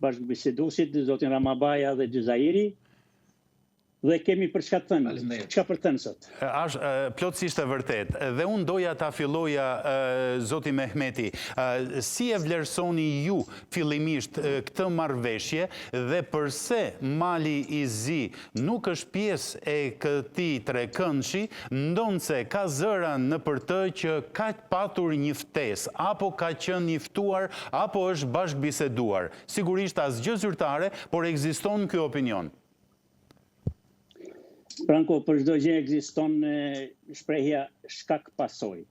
bashkëbiseduesit, zotin Ramabaja dhe Xhazairi. Dhe kemi për çka të thënë, çka për të thënë sot. Është plotësisht e vërtet. Dhe unë doja ta filloja, zoti Mehmeti, si e vlerësoni ju fillimisht këtë marrëveshje dhe pse Mali i Zi nuk është pjesë e këtij trekëndshi, ndonse ka zëra në për të që ka patur një ftesë, apo ka qenë i ftuar, apo është bashkëbiseduar. Sigurisht asgjë zyrtare, por ekziston ky opinion. Franco, për çdo gjë ekziston shprehja shkak pasoj.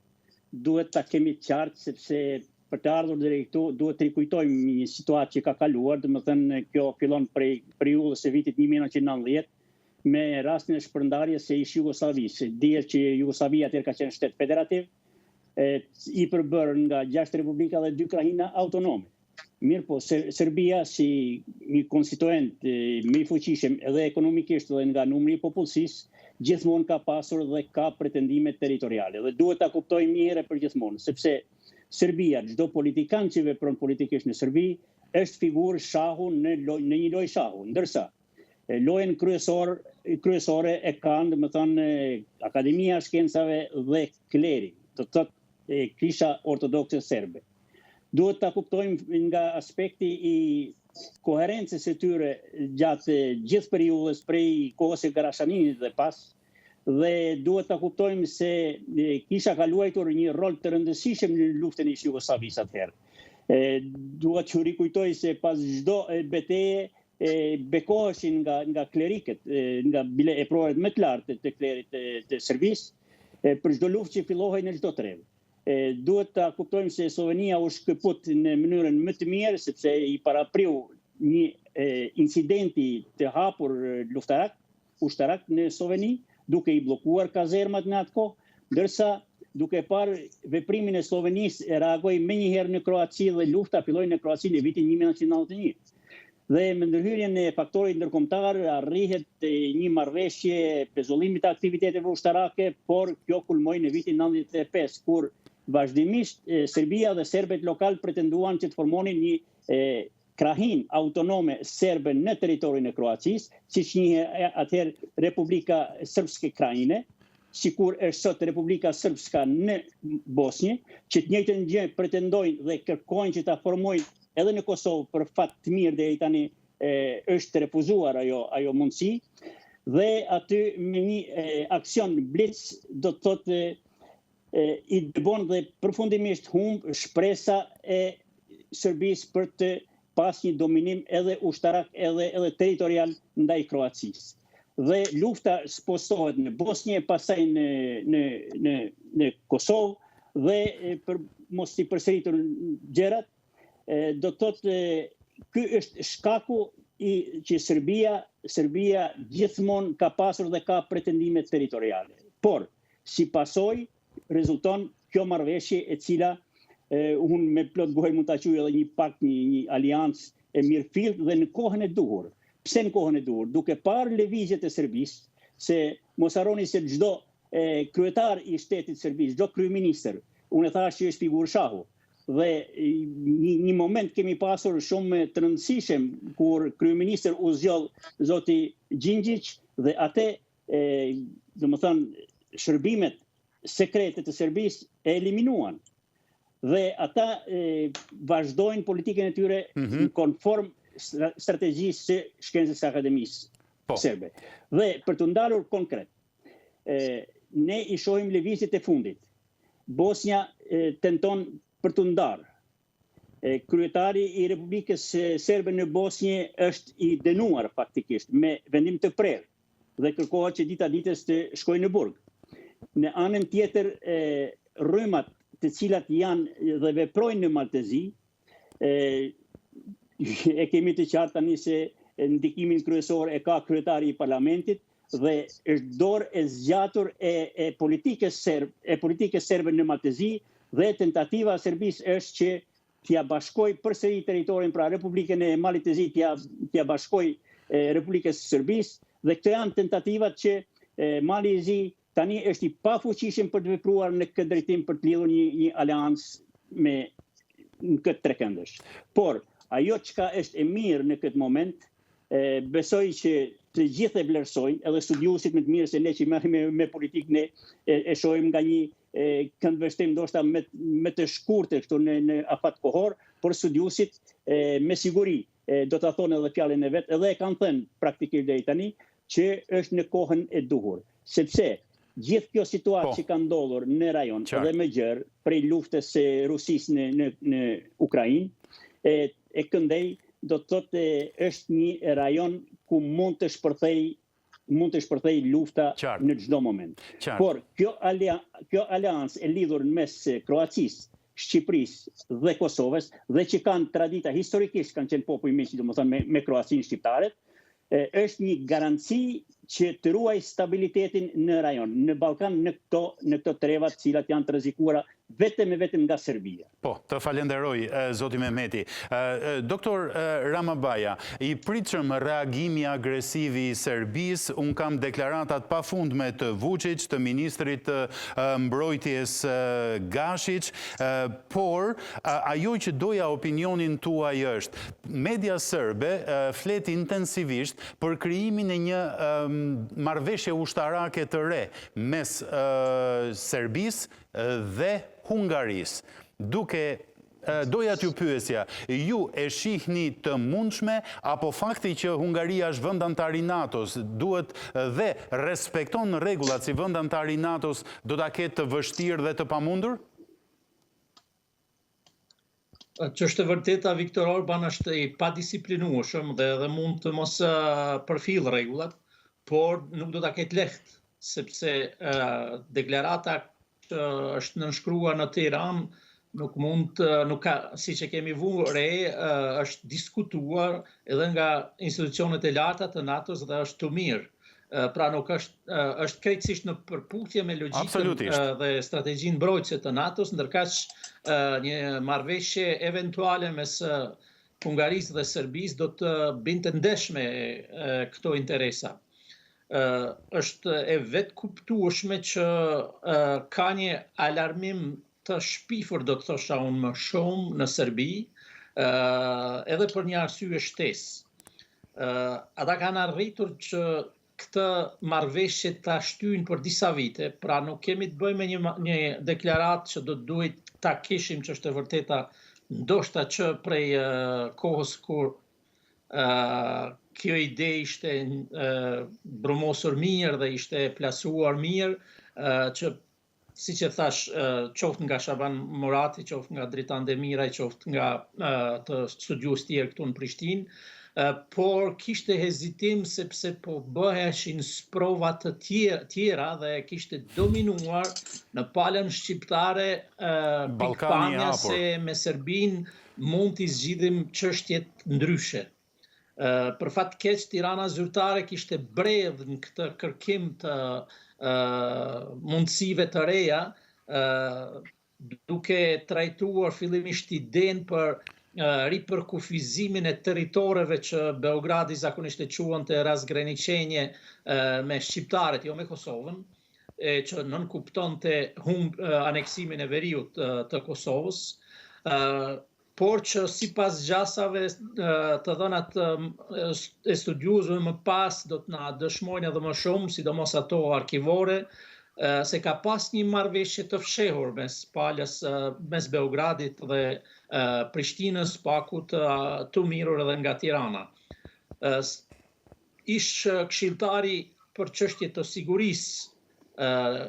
Duhet ta kemi qartë, sepse për të ardhur deri këtu duhet të rikujtojmë një situatë që ka kaluar, domethënë kjo fillon prej periudhës së vitit 1990 me rastin e shpërndarjes së ish Jugosllavisë. Dihet që Jugosllavia atëherë ka qenë shtet federativ, i përbërë nga 6 republika dhe 2 krahina autonome. Mirë po, Serbia si një konstituent më i fuqishëm edhe ekonomikisht dhe nga numri i popullsisë, gjithmonë ka pasur dhe ka pretendime territoriale. Dhe duhet ta kuptojmë mirë për gjithmonë, sepse Serbia, çdo politikan që vepron politikisht në Serbi, është figurë shahu në një lojë shahu, ndërsa lojën kryesore e kanë, domethënë, Akademia e Shkencave dhe kleri, të thotë Kisha Ortodokse Serbe. Duhet ta kuptojmë nga aspekti i koherencës së tyre gjatë gjithë periudhës prej kohës së Garashaninit dhe pas, dhe duhet ta kuptojmë se Kisha ka luajtur një rol të rëndësishëm në luftën e Jugosllavisë atëherë. Duhet të rikujtoj se pas çdo betejë bekoheshin nga klerikët, nga eproret më të lartë të klerit të Serbisë, për çdo luftë që fillohej në çdo treg. Duhet ta kuptojmë se Slovenia u shkëput në mënyrën më të mirë, sepse i parapriu një incidenti të hapur ushtarak në Sloveni, duke i bllokuar kazermat në atë kohë, ndërsa duke parë veprimin e Slovenisë reagoi menjëherë në Kroaci dhe lufta filloi në Kroaci në vitin 1991. Dhe me ndërhyrjen e faktorit ndërkombëtar arrihet një marrëveshje pezullimit të aktiviteteve ushtarake, por kjo kulmoi në vitin 95, kur vazhdimisht Serbia dhe serbet lokal pretenduan që të formonin një krahin autonome serbe në territorin e Kroacisë, siç njihet atëherë Republika Srpske Krajine, sikur është sot Republika Srpska në Bosnjë, që të njëjtën gjë pretendojnë dhe kërkojnë që ta formojnë edhe në Kosovë. Për fat të mirë deri tani është refuzuar ajo mundësi, dhe aty me një aksion blitz do të thotë i dëbon dhe përfundimisht humb shpresa e Serbisë për të pas një dominim edhe ushtarak edhe territorial ndaj Kroacisë. Dhe lufta spostohet në Bosnjë, pastaj në Kosovë dhe për mos i përsëritur gjërat, do të thotë ky është shkaku që Serbia gjithmonë ka pasur dhe ka pretendime territoriale. Por si pasojë rezulton kjo marrëveshje e cila unë me plot gojë mund ta quaj edhe një aliancë e mirëfillt dhe në kohën e duhur. Pse në kohën e duhur? Duke parë lëvizjet e Serbisë, se mos harroni se çdo kryetar i shtetit të Serbisë, çdo kryeministër, unë e thash që është figurë shahu. Dhe një moment kemi pasur shumë të rëndësishëm kur kryeministër u zgjoll zoti Gjinxhić dhe atë domethënë shërbimet sekrete të Serbisë e eliminuan. Dhe ata vazhdojnë politikën e tyre në konform strategjisë së shkencës së akademisë serbe. Dhe për të ndalur konkret, ne i shohim lëvizjet e fundit. Bosnja tenton për të ndarë. Kryetari i Republikës Serbe në Bosnjë është i dënuar faktikisht me vendim të prerë dhe kërkohet që dita ditës të shkojë në burg. Në anën tjetër, rrymat të cilat janë dhe veprojnë në Maltezi, e kemi të qartë tani se ndikimin kryesor e ka kryetari i parlamentit dhe është dorë e zgjatur e politikës serbe në Maltezi dhe tentativa e Serbisë është që t'ia bashkojë përsëri territorin, pra Republikën e Maltezit t'ia bashkojë Republikës së Serbisë dhe këto janë tentativat që Malezi tani është i pafuqishëm për të vepruar në këtë drejtim për të lidhur një aleancë me këtë trekëndësh. Por ajo çka është e mirë në këtë moment, besoj që të gjithë e vlerësojnë, edhe studiuesit më të mirë se ne që merremi me politikë ne e shohim nga një këndvështrim ndoshta me të shkurtë këtu në afat kohor, por studiuesit me siguri do ta thonë edhe fjalën e vet, edhe e kanë thënë praktikisht deri tani që është në kohën e duhur, sepse gjithë kjo situatë që ka ndodhur në rajon edhe më gjerë prej luftës së Rusisë në Ukrainë, e këndej do të thotë është një rajon ku mund të shpërthej lufta në çdo moment. Por kjo aleancë e lidhur mes Kroacisë, Shqipërisë dhe Kosovës dhe që kanë tradita historikisht kanë qenë popull i miq, domethënë me Kroacinë shqiptarët, është një garanci që të ruaj stabilitetin në rajon, në Ballkan, në këto treva të cilat janë të rrezikuara vetëm nga Serbia. Po, të falenderoj, zoti Mehmeti. Doktor Ramabaja, i pritshëm reagimi agresiv i Serbisë, unë kam deklaratat pafundme të Vučić, të ministrit të mbrojtjes Gašić, por ajo që doja opinionin tuaj është, media serbe flet intensivisht për krijimin e një marrëveshje ushtarake të re mes Serbisë dhe Hungarisë. Doja t'ju pyesja, ju e shihni të mundshme apo fakti që Hungaria është vend antar i NATO-s duhet dhe respekton rregullat si vend antar i NATO-s do ta ketë të vështirë dhe të pamundur? Që është e vërteta, Viktor Orban është i padisiplinueshëm dhe mund të mos përfillë rregullat, por nuk do ta ketë lehtë, sepse deklarata që është nënshkruar në Tiranë nuk ka, siç e kemi vënë re, është diskutuar edhe nga institucionet e larta të NATO-s dhe është të mirë. Pra nuk është krejtësisht në përputhje me logjikën dhe strategjinë mbrojtëse të NATO-s, ndërkaq një marrëveshje eventuale mes Hungarisë dhe Serbisë do të binte ndeshme këto interesa. Është e vetë kuptueshme që ka një alarmim të shpifur, do të thosha unë më shumë, në Serbi, edhe për një arsye shtesë. Ata kanë arritur që këtë marrëveshje ta shtyjnë për disa vite, pra nuk kemi të bëjmë një deklaratë që do të duhet ta kishim, që është e vërteta ndoshta që prej kohës kur kjo ide ishte brumosur mirë dhe ishte plasuar mirë, që si që thash, qoftë nga Shaban Murati, qoftë nga Dritan Demiraj, qoftë nga të studiues tjerë këtu në Prishtinë, por kishte hezitim sepse po bëheshin sprova të tjera dhe kishte dominuar në palën shqiptare pikpamja se me Serbin mund t'i zgjidhim çështjet ndryshe. Për fat keq, Tirana zyrtare kishte bredh në këtë kërkim të mundësive të reja, duke trajtuar fillimisht idenë për ripërkufizimin e territoreve që Beogradi zakonisht e quante razgraniqenje me shqiptarët, jo me Kosovën, që nën kuptonte aneksimin e veriut të Kosovës, por që sipas gjasave të dhënat e studiuesve më pas do të na dëshmojnë edhe më shumë, sidomos ato arkivore, se ka pas një marrëveshje të fshehur mes palës, mes Beogradit dhe Prishtinës, paku të mirur edhe nga Tirana. Ish këshilltari për çështje të sigurisë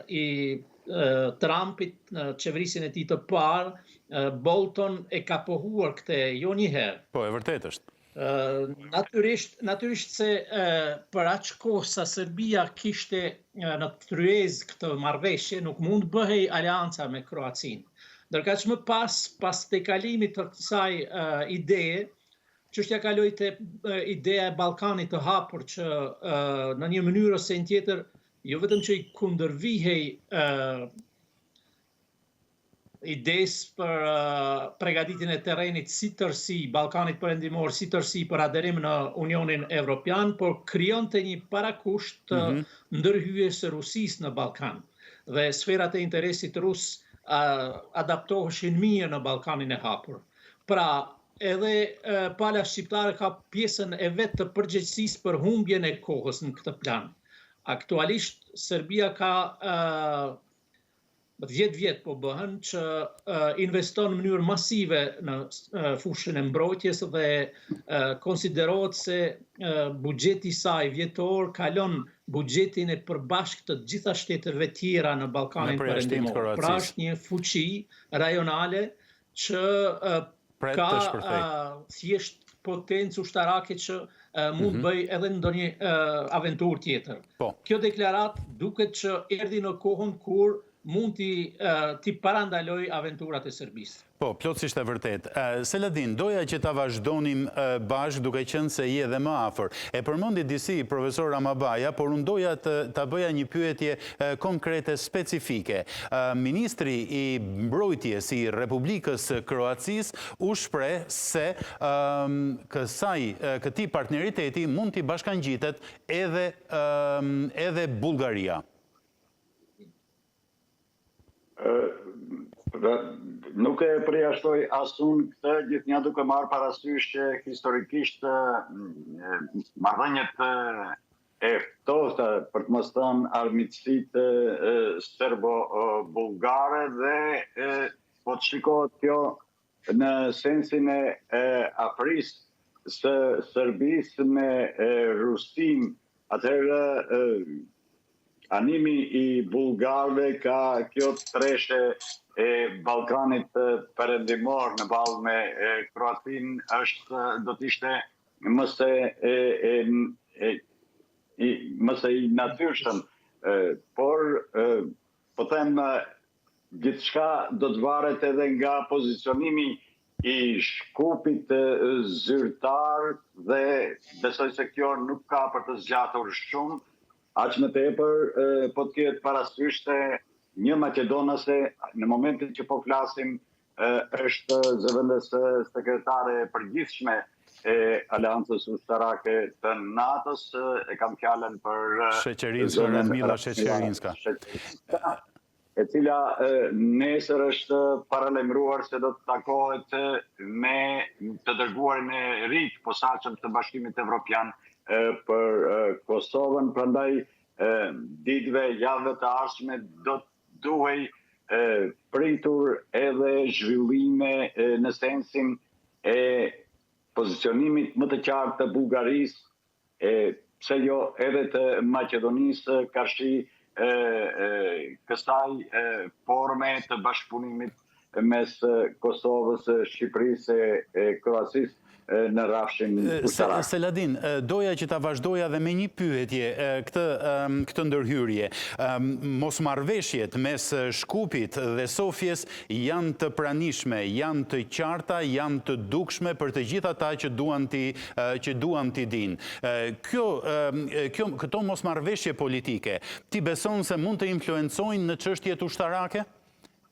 i Trumpit në qeverisin e tij të parë, Bolton e ka pohuar këtë jo një herë. Po, e vërtet është. Natyrisht se për aq kohë sa Serbia kishte në tryezë këtë marrëveshje, nuk mund bëhej alianca me Kroacinë. Ndërkaq më pas tejkalimit të kësaj ideje, çështja kaloi te ideja e Ballkanit të hapur që në një mënyrë ose në tjetër jo vetëm që i kundërvihej idesë për përgatitjen e terrenit si tërësi, Ballkanit Perëndimor si tërësi për aderim në Unionin Evropian, por krijonte një parakusht të ndërhyjes së Rusisë në Ballkan. Dhe sferat e interesit rus adaptoheshin mirë në Ballkanin e hapur. Pra, edhe pala shqiptare ka pjesën e vet të përgjegjësisë për humbjen e kohës në këtë plan. Aktualisht Serbia ka 10 vjet po bëhen që investon në mënyrë masive në fushën e mbrojtjes dhe konsiderohet se buxheti i saj vjetor kalon buxhetin e përbashkët të gjitha shteteve tjera në Ballkanin Perëndimor. Pra është një fuqi rajonale që ka thjesht potencë ushtarake që mund bëj edhe ndonjë aventurë tjetër. Kjo deklarat duket që erdhi në kohën kur mund t'i parandaloj aventurat e Serbisë. Po, plotësisht e vërtet. Seladin, doja që ta vazhdonim bashkë duke qenë se je dhe më afër. E përmendi disi profesor Ramabaja, por unë doja ta bëja një pyetje konkrete specifike. Ministri i Mbrojtjes i Republikës Kroacisë u shpreh se këtij partneriteti mund t'i bashkangjitet edhe Bullgaria. Nuk e përjashtoj asun këtë, gjithnjë duke marrë parasysh që historikisht marrëdhëniet e ftohta, për të mos thënë armiqësitë serbo-bullgare dhe po të shikohet kjo në sensin e afërisë së Serbisë me Rusinë, atëherë animi i bullgarëve ka kjo treshe e Ballkanit Perëndimor në ballë me Kroacinë do të ishte mëse i natyrshëm, por po them gjithçka do të varet edhe nga pozicionimi i Shkupit zyrtar dhe besoj se kjo nuk ka për të zgjatur shumë. Aq më tepër po të ketë parasysh se një maqedonase në momentin që po flasim është zëvendës sekretare e përgjithshme e Aleancës Ushtarake të NATO-s, e kam fjalën për Sheqerinska, Radmila Sheqerinska, e cila nesër është paralajmëruar se do të takohet me të dërguarin e ri të posaçëm të Bashkimit Evropian për Kosovën, prandaj ditëve, javëve të ardhshme do të duhej pritur edhe zhvillime në sensin e pozicionimit më të qartë të Bullgarisë, pse jo edhe të Maqedonisë, karshi kësaj forme të bashkëpunimit mes Kosovës, Shqipërisë e Kroacisë në rrafshin ushtarak. Seladin, doja që ta vazhdoja dhe me një pyetje këtë ndërhyrje. Mosmarrveshjet mes Shkupit dhe Sofjes janë të pranishme, janë të qarta, janë të dukshme për të gjithë ata që duan t'i dinë. Këto mosmarrveshje politike, ti beson se mund të influencojnë në çështjet ushtarake?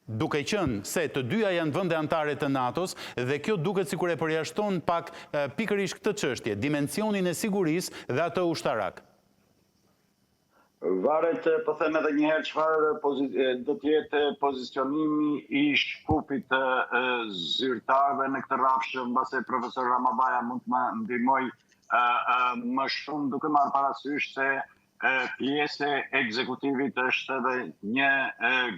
Duke qenë se të dyja janë vende anëtare të NATO-s dhe kjo duket sikur e përjashton pak pikërisht këtë çështje, dimensionin e sigurisë dhe atë ushtarak. Varet, po them edhe një herë, çfarë do të jetë pozicionimi i Shkupit zyrtarëve në këtë rrafsh, mbase profesor Ramabaja mund të më ndihmoj më shumë, duke marrë parasysh se pjesë e ekzekutivit është edhe një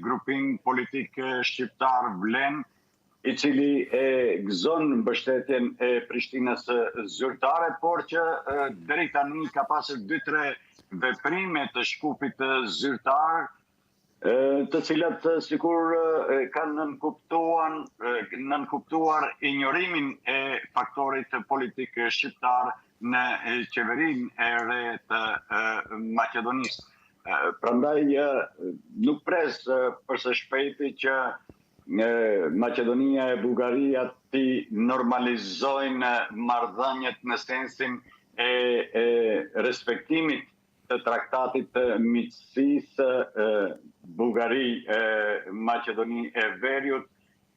grupim politik shqiptar Vlen, i cili gëzon mbështetjen e Prishtinës zyrtare, por që deri tani ka pasur 2-3 veprime të Shkupit zyrtar, të cilat sikur kanë nënkuptuar injorimin e faktorit politik shqiptar në qeverinë e re të Maqedonisë. Prandaj nuk pres për së shpejti që Maqedonia e Bullgaria të normalizojnë marrëdhëniet në sensin e respektimit të traktatit të miqësisë Bullgari-Maqedoni e Veriut,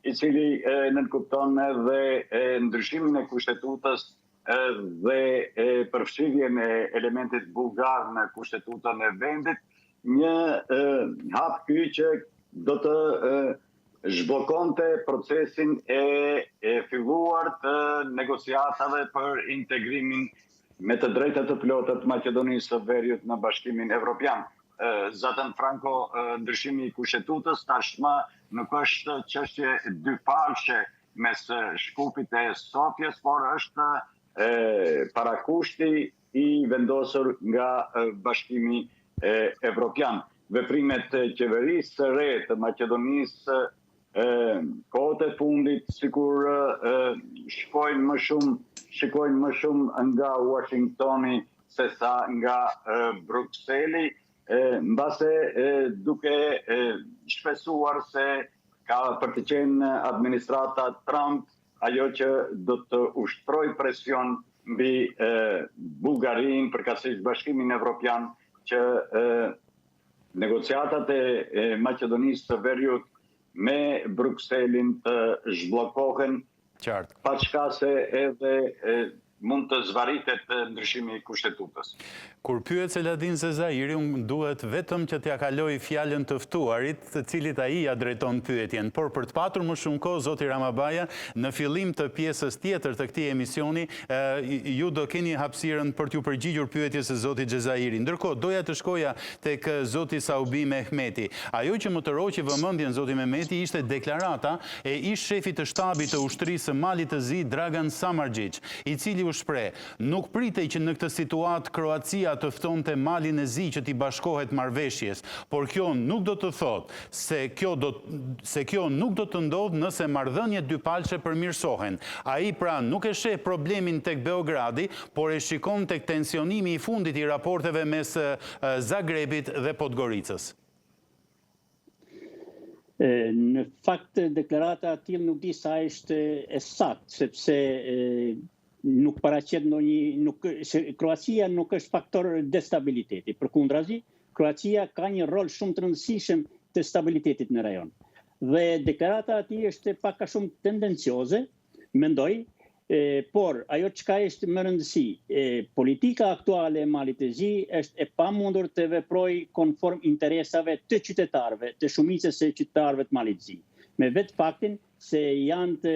i cili nënkupton edhe ndryshimin e kushtetutës dhe përfshirjen e elementit bullgar në kushtetutën e vendit, një hap ky që do të zhbllokonte procesin e filluar të negociatave për integrimin me të drejtat të plota të Maqedonisë së Veriut në Bashkimin Evropian. Zaten Franco, ndryshimi i kushtetutës tashmë nuk është çështje dyfalshe mes Shkupit e Sofjes, por është parakushti i vendosur nga Bashkimi Evropian. Veprimet e qeverisë së re të Maqedonisë kohët e fundit sikur shikojnë më shumë nga Washingtoni se sa nga Brukseli, mbase duke shpesuar se ka për të qenë administrata Trump ajo që do të ushtroj presion mbi Bullgarinë, përkatësisht Bashkimin Evropian, që negociatat e Maqedonisë së Veriut me Brukselin të zhbllokohen, pa çka se edhe mund të zvaritet ndryshimi i kushtetutës. Kur pyet Seladin Zezairi, unë duhet vetëm që t'ja kaloj fjalën të ftuarit, të cilit ai ja drejton pyetjen. Por për të patur më shumë kohë, zoti Ramabaja, në fillim të pjesës tjetër të këtij emisioni, ju do keni hapësirën për t'ju përgjigjur pyetjes së zotit Zezairi. Ndërkohë, doja të shkoja tek zoti Saubi Mehmeti. Ajo që më tërhoqi vëmendjen zoti Mehmeti ishte deklarata e ish shefit të shtabit të ushtrisë së Malit të Zi, Dragan Samardžić, i cili u shpreh, nuk pritej që në këtë situatë Kroacia të ftonte Malin e Zi që t'i bashkohet marrëveshjes, por kjo nuk do të thotë se kjo nuk do të ndodhë nëse marrëdhëniet dypalçe përmirësohen. Ai pra nuk e sheh problemin tek Beogradi, por e shikon tek tensionimi i fundit i raporteve mes Zagrebit dhe Podgoricës. Në fakt, deklarata e tillë nuk di sa është e saktë, sepse nuk paraqet Kroacia nuk është faktor destabiliteti. Përkundrazi, Kroacia ka një rol shumë të rëndësishëm të stabilitetit në rajon. Dhe deklarata e tij është pak a shumë tendencioze, mendoj, por ajo çka është më rëndësi, politika aktuale e Malit të Zi është e pamundur të veprojë konform interesave të qytetarëve, të shumicës së qytetarëve të Malit të Zi. Me vetë faktin se janë të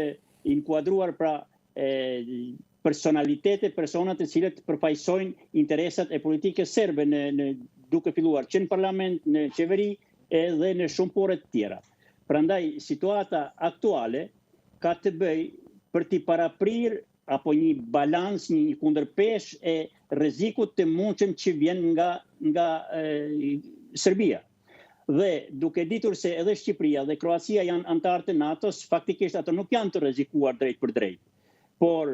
inkuadruar pra persona të cilët përfaqësojnë interesat e politikës serbe duke filluar që në parlament, në qeveri edhe në shumë pore të tjera. Prandaj, situata aktuale ka të bëj për t'i paraprir apo një balans, një kundërpesh e rrezikut të mundshëm që vjen nga Serbia. Dhe duke ditur se edhe Shqipëria dhe Kroacia janë antarë të NATO-s, faktikisht ato nuk janë të rrezikuar drejt për drejt. Por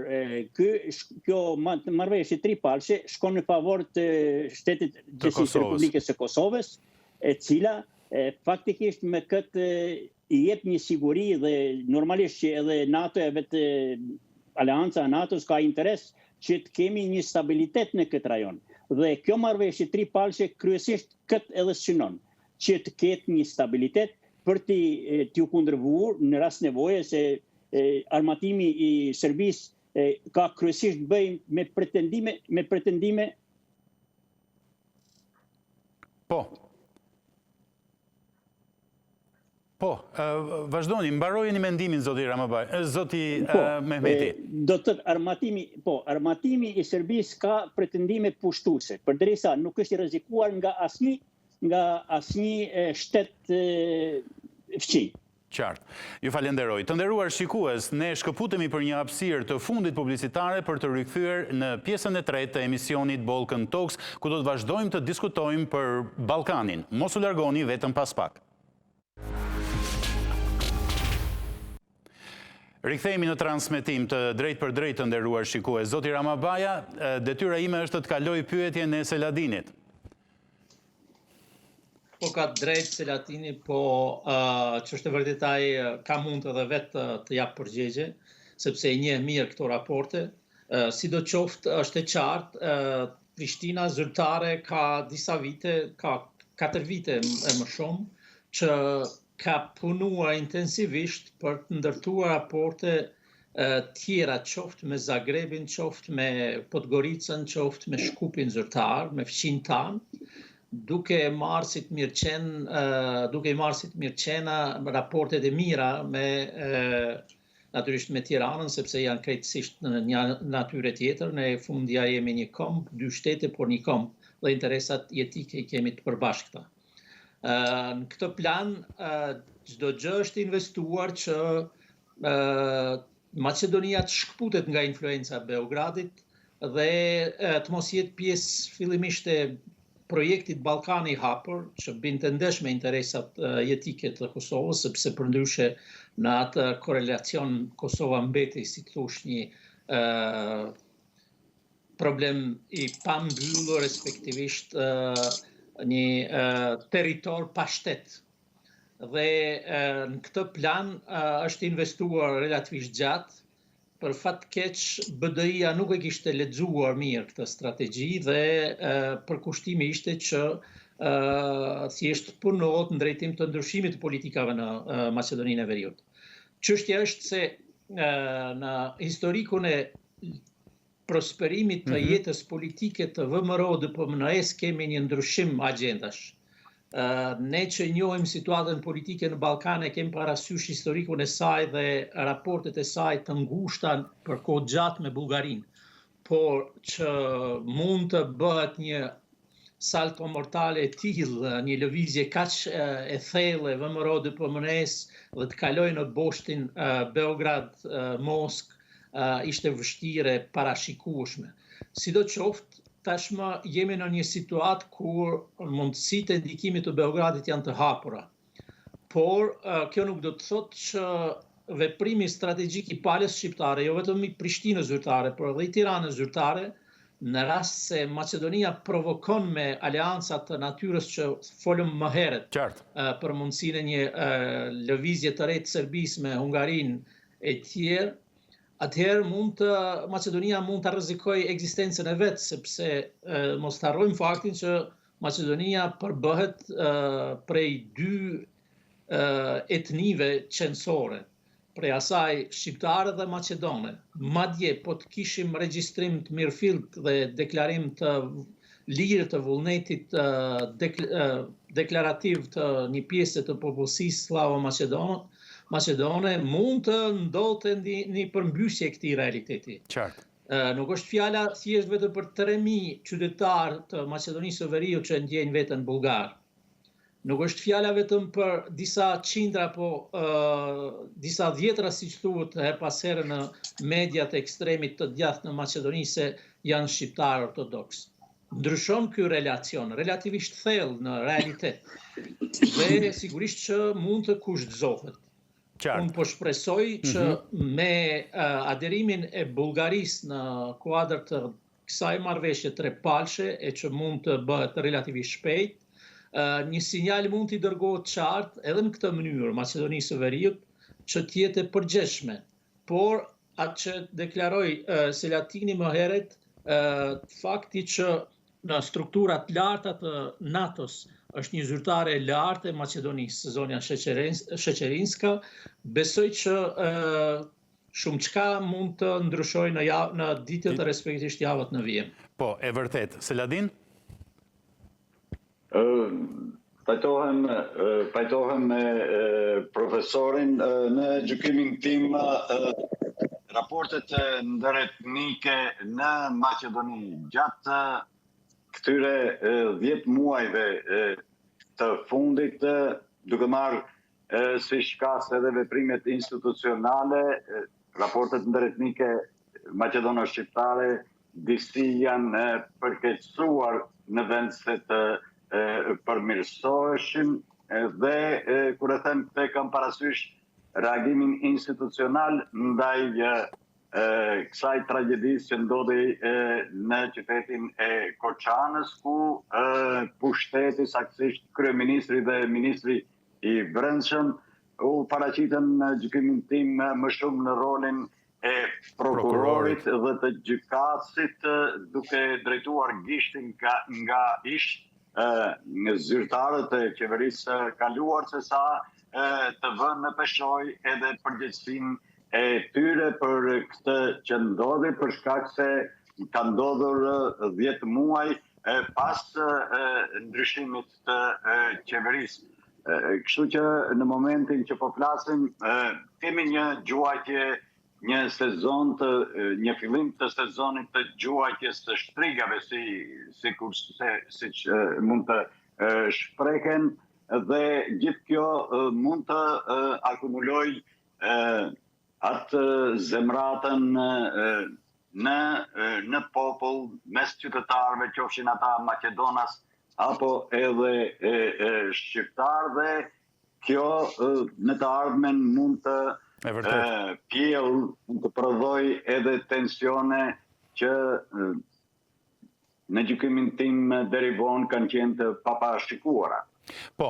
kjo marrëveshje tripalshe shkon në favor të Shtetit Gjithësisë së Republikës së Kosovës, e cila faktikisht me këtë i jep një siguri dhe normalisht që edhe NATO e vetë Aleanca e NATO-s ka interes që të kemi një stabilitet në këtë rajon. Dhe kjo marrëveshje tripalshe kryesisht këtë edhe synon, që të ketë një stabilitet për t'ju kundërvur në rast nevoje, se armatimi i Serbisë ka kryesisht bëj me pretendime. Vazhdoni, mbarojeni mendimin, zoti Ramabaj, zoti Mehmeti. Do të thëtë armatimi i Serbisë ka pretendime pushtuese, përderisa nuk është i rrezikuar nga asnjë shtet fqinj. Qartë. Ju falenderoj. Të nderuar shikues, ne shkëputemi për një hapësirë të fundit publicitare për të rikthyer në pjesën e tretë të emisionit Balkan Talks, ku do të vazhdojmë të diskutojmë për Ballkanin. Mos u largoni vetëm pas pak. Rikthehemi në transmetim të drejt për drejt të nderuar shikues. Zoti Ramabaja, detyra ime është të të kaloj pyetjen e Seladinit. Po ka drejt Selatini, po që është e vërtet ai ka mund edhe vetë të jap përgjigje, sepse i njeh mirë këto raporte. Sidoqoftë është e qartë, Prishtina zyrtare ka disa vite, ka 4 vite e më shumë, që ka punuar intensivisht për të ndërtuar raporte tjera, qoftë me Zagrebin, qoftë me Podgoricën, qoftë me Shkupin zyrtar, me fqinj tanë, duke i marrësit mirëqena raportet e mira me natyrisht me Tiranën, sepse janë krejtësisht në një natyre tjetër. Ne fundja jemi një komb, 2 shtete, por një komb, dhe interesat jetike i kemi të përbashkëta. Në këtë plan, çdo gjë është investuar që Maqedonia të shkputet nga influenca e Beogradit dhe të mos jetë pjesë fillimisht e projektit Ballkani i hapur, që binte ndesh me interesat jetike të Kosovës, sepse përndryshe në atë korelacion Kosova mbeti, si të thosh, një problem i pambyllur, respektivisht një territor pa shtet. Dhe në këtë plan është investuar relativisht gjatë. Për fat keq, BDI-a nuk e kishte lexuar mirë këtë strategji dhe përkushtimi ishte që thjesht punohet në drejtim të ndryshimit të politikave në Maqedoninë e Veriut. Çështja është se në historikun e prosperimit të jetës politike të VMRO-DPMNE-s kemi një ndryshim agjendash. Ne që njohim situatën politike në Ballkan e kemi parasysh historikun e saj dhe raportet e saj të ngushta për kohë gjatë me Bullgarinë, por që mund të bëhet një salto mortale e tillë, një lëvizje kaq e thellë e VMRO-DPMNE-s dhe të kalojë në boshtin Beograd-Moskë, ishte vështirë e parashikueshme. Sidoqoftë, tashmë jemi në një situatë kur mundësitë e ndikimit të Beogradit janë të hapura. Por kjo nuk do të thotë që veprimi strategjik i palës shqiptare, jo vetëm i Prishtinës zyrtare, por edhe i Tiranës zyrtare, në rast se Maqedonia provokon me aleancat të natyrës që folëm më herët për mundësinë e një lëvizje të re të Serbisë me Hungarinë e tjerë, atëherë Maqedonia mund të rrezikojë ekzistencën e vetë, sepse mos të harrojmë faktin që Maqedonia përbëhet prej 2 etnive qenësore, prej asaj shqiptare dhe maqedone. Madje po të kishim regjistrim të mirëfillt dhe deklarim të lirë të vullnetit deklarativ të një pjesë të popullsisë slavo-maqedone, mund të ndodhte një përmbysje këtij realiteti. Nuk është fjala thjesht vetëm për 3.000 qytetarë të Maqedonisë së Veriut që ndjejnë veten bullgar. Nuk është fjala vetëm për disa qindra, po disa dhjetra, siç thuhet her pas here në mediat e ekstremit të djathtë në Maqedoni, se janë shqiptarë ortodoks. ndryshon ky relacion relativisht thellë në realitet dhe sigurisht që mund të kushtëzohet. Unë po shpresoj që me aderimin e Bullgarisë në kuadër të kësaj marrëveshje trepalshe e që mund të bëhet relativisht shpejt, një sinjal mund t'i dërgohet qartë edhe në këtë mënyrë Maqedonisë së Veriut që t'jetë e përgjithshme. Por atë që deklaroi Selatini më herët, fakti që në strukturat larta të NATO-s është një zyrtare e lartë e Maqedonisë, Zonja Sheqerinska, besoj që shumë çka mund të ndryshojë në ditët e respektivisht javët në vijim. Po, e vërtet. Seladin? Pajtohem me profesorin në gjykimin tim raportet ndëretnike në Maqedoni gjatë këtyre 10 muajve të fundit, duke marrë si shkas edhe veprimet institucionale, raportet ndëretnike maqedono-shqiptare disi janë përkeqësuar në vend se të përmirësoheshin dhe kur e them këtë kam parasysh reagimin institucional ndaj kësaj tragjedisë që ndodhi në qytetin e Koçanës, ku pushteti, saktësisht kryeministri dhe ministri i Brendshëm, u paraqiten në gjykimin tim më shumë në rolin e prokurorit dhe të gjykatësit, duke drejtuar gishtin nga ish zyrtarët e qeverisë kaluar, se sa të vënë në peshoj edhe përgjegjësinë e tyre për këtë që ndodhi, për shkak se ka ndodhur 10 muaj pas ndryshimit të qeverisë. Kështu që në momentin që po flasim, kemi një gjuajtje, një fillim të sezonit të gjuajtjes të shtrigave, siç mund të shprehen, dhe gjithë kjo mund të akumuloj atë zemratën në popull, mes qytetarëve, qofshin ata Maqedonas apo edhe shqiptar, dhe kjo në të ardhmen mund të pjellë, mund të prodhoj edhe tensione që në gjykimin tim deri vonë kanë qenë të papashikuara. Po,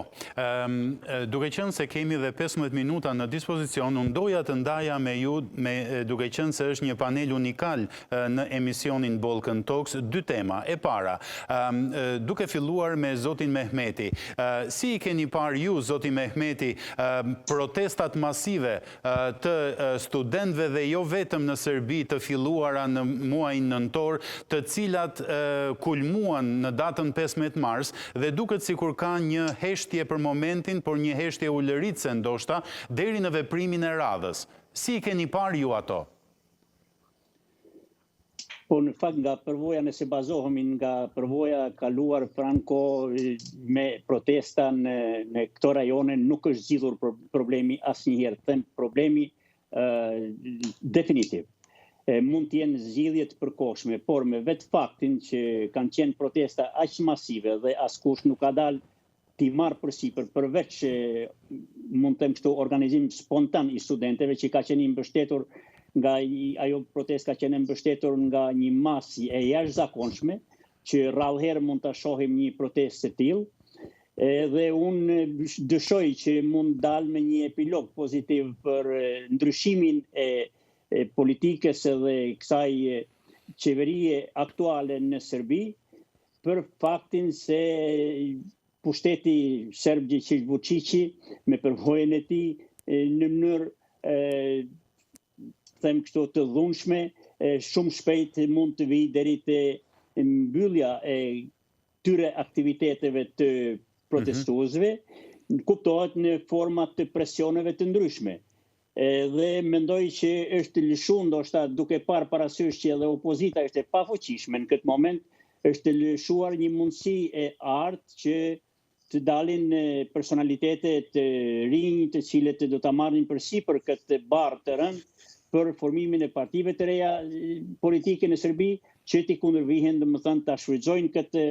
duke qenë se kemi dhe 15 minuta në dispozicion, unë doja të ndaja me ju, duke qenë se është një panel unikal në emisionin Balkan Talks, 2 tema. E para, duke filluar me zotin Mehmeti, si i keni par ju, zotin Mehmeti, protestat masive të studentëve dhe jo vetëm në Serbi të filluara në muajin nëntor, të cilat kulmuan në datën 15 mars, dhe duket sikur ka një heshtje për momentin, por një heshtje ulëritse ndoshta, deri në veprimin e radhës. Si i keni parë ju ato? Po në fakt nga përvoja, nëse bazohemi nga përvoja kaluar Franco me protesta në këto rajone, nuk është zgjidhur problemi asnjëherë. Them problemi definitiv. Mund të jenë zgjidhje të përkohshme, por me vetë faktin që kanë qenë protesta aq masive dhe askush nuk ka dalë t'i marrë përsipër, përveç mund të them kështu organizim spontan i studentëve që ka qenë mbështetur nga ajo protestë, ka qenë mbështetur nga një masë e jashtëzakonshme, që rrallëherë mund ta shohim një protestë të tillë. Dhe unë dëshoj që mund dalë me një epilog pozitiv për ndryshimin e politikës dhe kësaj qeverie aktuale në Serbi, për faktin se pushteti serb Gjecic Vučići me përvojën e tij në mënyrë them kështu të dhunshme, shumë shpejt mund të vijë deri te mbyllja e këtyre aktiviteteve të protestuesve, kuptohet në forma të presioneve të ndryshme. Dhe mendoj që është lëshuar ndoshta duke parë parasysh që edhe opozita është e pafuqishme në këtë moment, është lëshuar një mundësi e artë që të dalin personalitete të rinj, të cilët do ta marrin përsipër këtë barë të rënd për formimin e partive të reja politike në Serbi, që t'i kundërvihen, domethënë ta shfrytëzojnë këtë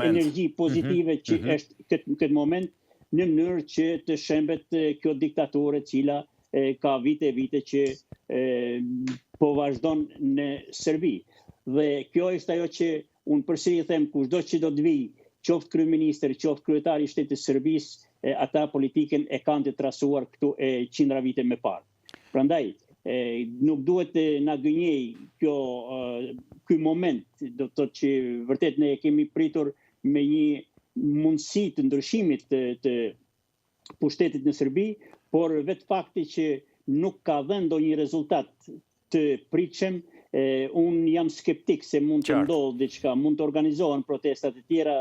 energji pozitive që është këtë moment në mënyrë që të shembet kjo diktatore cila ka vite që po vazhdon në Serbi. Dhe kjo është ajo që unë përsëri them, kushdo që do të vi, qoftë kryeministër, qoftë kryetari i shtetit të Serbisë, ata politikën e kanë të trasuar këtu qindra vite më parë. Prandaj nuk duhet na gënjej ky moment, do të thotë që vërtet ne kemi pritur me një mundësi të ndryshimit të pushtetit në Serbi, por vetë fakti që nuk ka dhënë ndonjë rezultat të pritshëm, unë jam skeptik se mund të ndodhë diçka, mund të organizohen protestat e tjera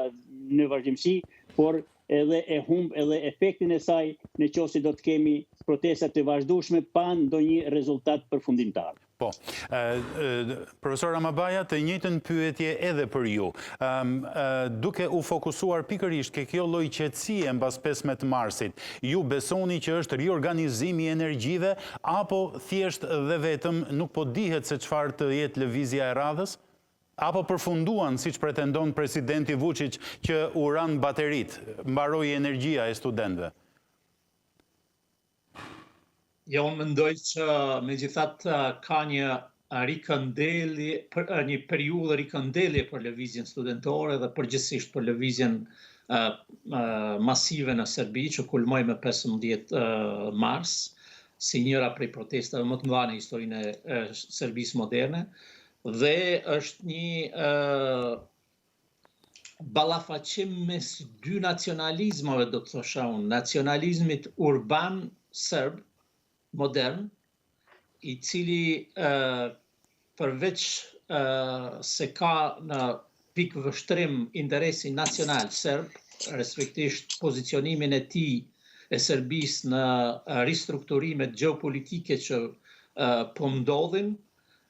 në vazhdimsi, por edhe e humb edhe efektin e saj në qoftë se do të kemi protestat të vazhdueshme pa ndonjë rezultat përfundimtar. Po, profesor Ramabaja, të njëjtën pyetje edhe për ju. Duke u fokusuar pikërisht ke kjo lloj qetësie mbas 15 marsit, ju besoni që është riorganizimi i energjive apo thjesht dhe vetëm nuk po dihet se çfarë të jetë lëvizja e radhës? Apo përfunduan, siç pretendon presidenti Vučić, që u ran baterit, mbaroi energjia e studentëve? Ja, unë mendoj që megjithatë ka një periudhë rikëndellje për lëvizjen studentore dhe përgjithsisht për lëvizjen masive në Serbi, që kulmoi me 15 mars, si njëra prej protestave më të mëdha në historinë e Serbisë moderne, dhe është një ballafaqim mes dy nacionalizmave, do të thosha unë, nacionalizmit urban serb modern, i cili përveç se ka në pikë vështrim interesi nacional serb, respektisht pozicionimin e tij e Serbisë në ristrukturimet gjeopolitike që po ndodhin,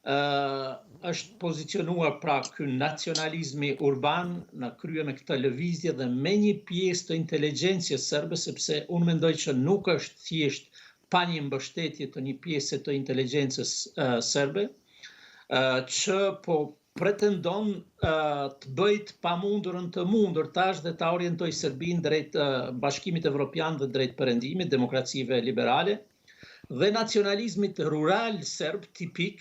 është pozicionuar pra ky nacionalizmi urban në krye me këtë lëvizje dhe me një pjesë të inteligjencës serbe, sepse unë mendoj që nuk është thjesht pa një mbështetje të një pjesë të inteligjencës serbe, që po pretendon të bëjt pamundurën të mundur tash dhe ta orientoj Serbinë drejt Bashkimit Evropian dhe drejt perëndimit, demokracive liberale, dhe nacionalizmit rural serb tipik,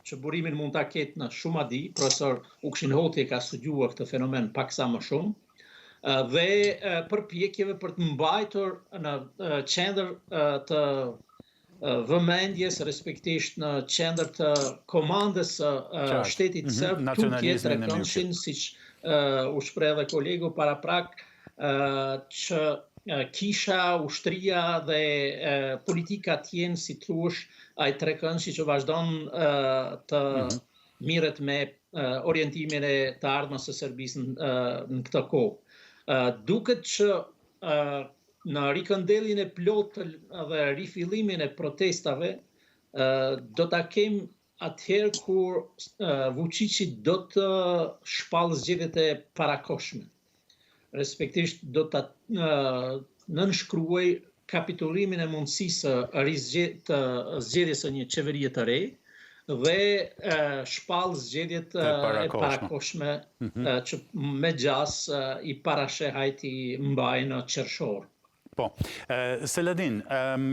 që burimin mund ta ketë në Shumadi, profesor Ukshin Hoti ka studiuar këtë fenomen paksa më shumë, dhe përpjekjeve për të mbajtur në qendër të vëmendjes, respektisht në qendër të komandës së shtetit serb, tutje tregonin, siç u shpreh dhe kolegu paraprak, që kisha, ushtria dhe politika të jenë, si thuash, ai tregonshi që vazhdon të mirret me orientimin e të ardhmës së Serbisë në këtë kohë. Duket që në rikëndelljen e plotë dhe rifillimin e protestave do ta kem atëherë kur Vučići do të shpallë zgjedhjet e parakohshme. Respektisht do ta nënshkruaj kapitulimin e mundësisë të zgjedhjes së një qeverie të re, dhe shpallë zgjedhjet e parakohshme që me gjas i parashehajt i mbaj në qershor. Po, Seladin,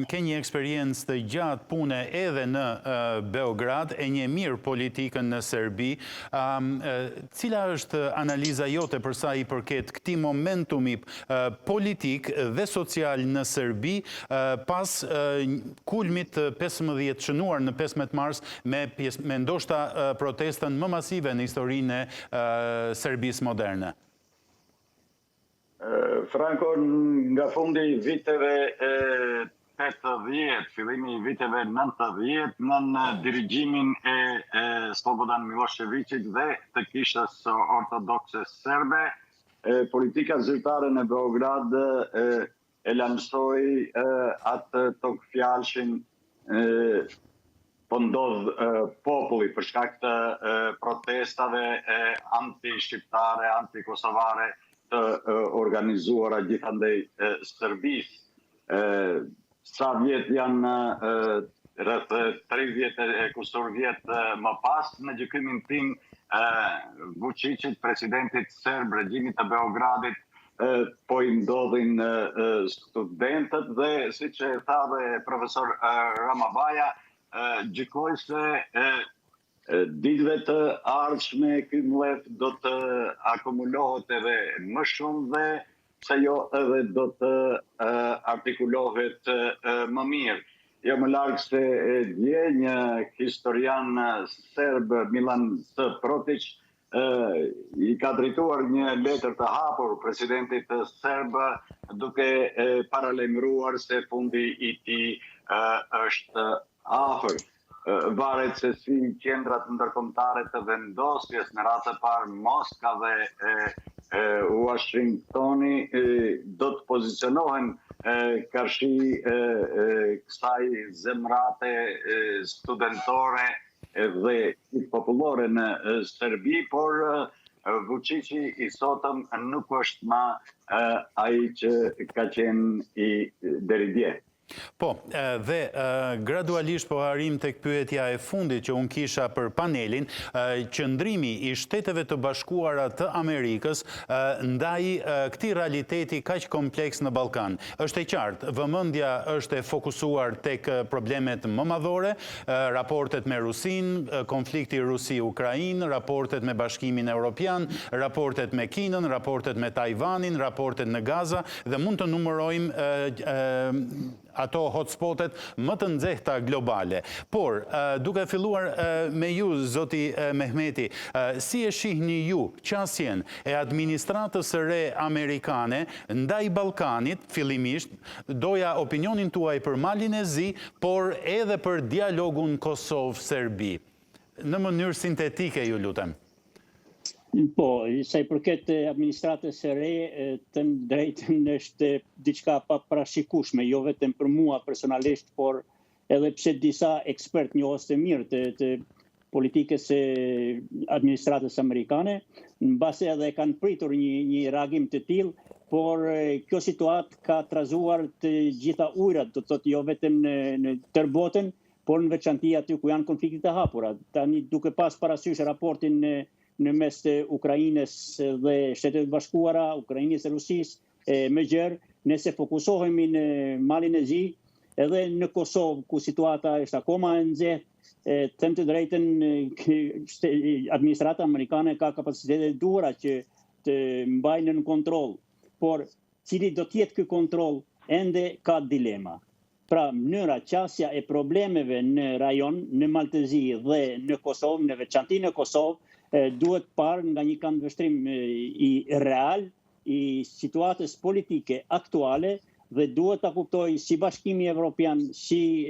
ke një eksperiencë të gjatë pune edhe në Beograd, e një mirë politikën në Serbi. Cila është analiza jote për sa i përket këtij momentumi politik dhe social në Serbi pas kulmit të 15 shënuar në 15 mars me ndoshta protestën më masive në historinë e Serbisë moderne? Franco, nga fundi i viteve 80, fillimi i viteve 90, në dirigjimin e Slobodan Miloševićit dhe të kishës ortodokse serbe, politika zyrtare në Beograd e lansoi atë tokfjalshin po ndodh populli për shkak të protestave anti-shqiptare, anti-kosovare të organizuara gjithandej Serbisë. Sa vjet janë rreth 30 e kusur vjet më pas, në gjykimin tim Vučićit, presidentit serb, regjimit të Beogradit, po i ndodhin studentët dhe, siç e tha dhe profesor Ramabaja, gjykoj se ditëve të ardhshme ky mlef do të akumulohet edhe më shumë dhe pse jo edhe do të artikulohet më mirë. Jo më larg se dje një historian serb, Milan Protic, i ka drejtuar një letër të hapur presidentit serb duke paralajmëruar se fundi i tij është afër. Varet se si qendrat ndërkombëtare të vendosjes në radhë të parë Moska dhe Washingtoni do të pozicionohen karshi kësaj zemrate studentore dhe popullore në Serbi, por Vučići i sotëm nuk është më ai që ka qenë i deri dje. Po, dhe gradualisht po harim tek pyetja e fundit që unë kisha për panelin, qëndrimi i Shteteve të Bashkuara të Amerikës ndaj këtij realiteti kaq kompleks në Ballkan. Është e qartë, vëmendja është e fokusuar tek problemet më madhore, raportet me Rusinë, konflikti Rusi-Ukrainë, raportet me Bashkimin Evropian, raportet me Kinën, raportet me Tajvanin, raportet në Gaza, dhe mund të numërojmë ato hotspotet më të nxehta globale. Por, duke filluar me ju, zoti Mehmeti, si e shihni ju qasjen e administratës së re amerikane ndaj Ballkanit, fillimisht, doja opinionin tuaj për Malin e Zi, por edhe për dialogun Kosovë-Serbi. Në mënyrë sintetike, ju lutem. Po, sa i përket administratës së re, të drejtën është diçka pa parashikueshme, jo vetëm për mua personalisht, por edhe pse disa ekspert njohës të mirë të politikës së administratës amerikane, mbase edhe kanë pritur një reagim të tillë, por kjo situatë ka trazuar të gjitha ujërat, do të thotë jo vetëm në tërë botën, por në veçanti aty ku janë konflikte të hapura. Tani duke pas parasysh raportin në mes të Ukrainës dhe Shtetet e Bashkuara, Ukrainës e Rusisë më gjerë, nëse fokusohemi në Malin e Zi, edhe në Kosovë, ku situata është akoma e nxehtë, them të drejtën, administrata amerikane ka kapacitete të duhura që të mbajnë në kontroll, por cili do të jetë ky kontroll ende ka dilema. Pra, mënyra qasja e problemeve në rajon, në Maltezi dhe në Kosovë, në veçanti në Kosovë, duhet parë nga një këndvështrim i real, i situatës politike aktuale, dhe duhet ta kuptoj si Bashkimi Evropian, si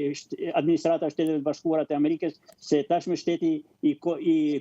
administrata e Shteteve të Bashkuara të Amerikës, se tashmë shteti i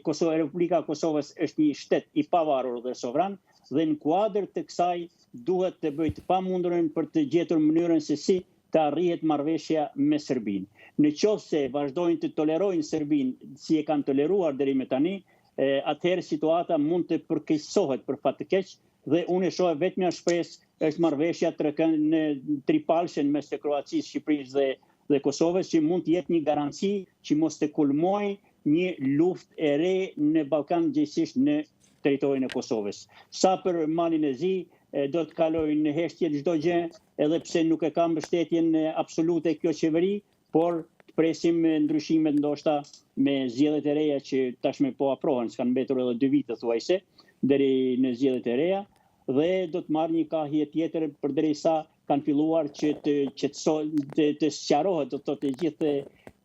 Kosovë, Republika e Kosovës është një shtet i pavarur dhe sovran, dhe në kuadër të kësaj duhet të bëjë të pamundurën për të gjetur mënyrën se si të arrihet marrëveshja me Serbinë. Në qoftë se vazhdojnë të tolerojnë Serbinë si e kanë toleruar deri më tani, atëherë situata mund të përkeqësohet për fat të keq, dhe unë e shoh vetëm shpresë është marrëveshja në tripalshen mes të Kroacisë, Shqipërisë dhe Kosovës, që mund të jetë një garanci që mos të kulmojë një luftë e re në Ballkan, gjithsesi në territorin e Kosovës. Sa për Malin e Zi, do të kalojë në heshtje çdo gjë, edhe pse nuk e ka mbështetjen absolute kjo qeveri, por presim ndryshimet ndoshta me zgjedhjet e reja që tashmë po afrohen, s'kan mbetur edhe 2 vite thuajse deri në zgjedhjet e reja, dhe do të marrë një kahje tjetër përderisa kanë filluar që të sqarohet, do të thotë gjithë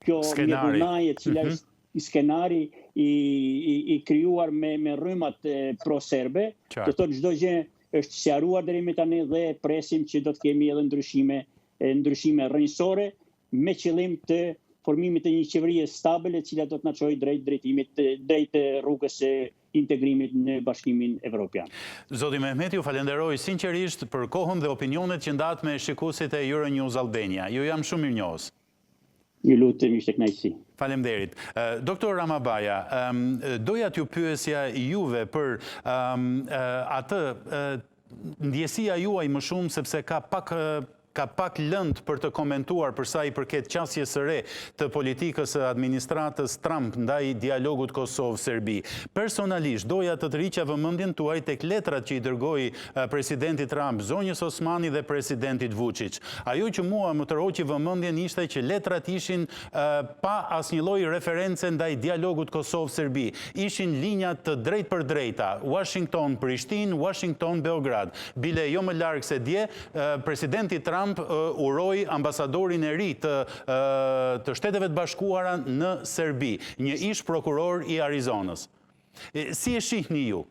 kjo mjedulnaje, cila është skenari i krijuar me rrymat pro-serbe, do të thotë çdo gjë është sqaruar deri më tani dhe presim që do të kemi edhe ndryshime rrënjësore me qëllim të formimit të një qeverie stabile, e cila do të na çojë drejt rrugës së integrimit në Bashkimin Evropian. Zoti Mehmeti, ju falenderoj sinqerisht për kohën dhe opinionet që ndat me shikuesit e Euronews Albania. Ju jam shumë mirënjohës. Ju lutem, ishte kënaqësi. Faleminderit. Doktor Ramabaja, doja t'ju pyesja juve për atë ndjesia juaj më shumë, sepse ka pak ka pak lënd për të komentuar për sa i përket qasjes së re të politikës së administratës Trump ndaj dialogut Kosovë-Serbi. Personalisht, doja të rriqa vëmendjen tuaj tek letrat që i dërgoi presidenti Trump zonjës Osmani dhe presidentit Vučić. Ajo që mua më tërhoqi vëmendjen ishte që letrat ishin pa asnjë lloj reference ndaj dialogut Kosovë-Serbi. Ishin linja të drejt për drejta, Washington-Prishtinë, Washington-Beograd. Bile jo më larg se dje, presidenti Trump uroi ambasadorin e ri të Shteteve të Bashkuara në Serbi, një ish prokuror i Arizonës. Si e shihni ju?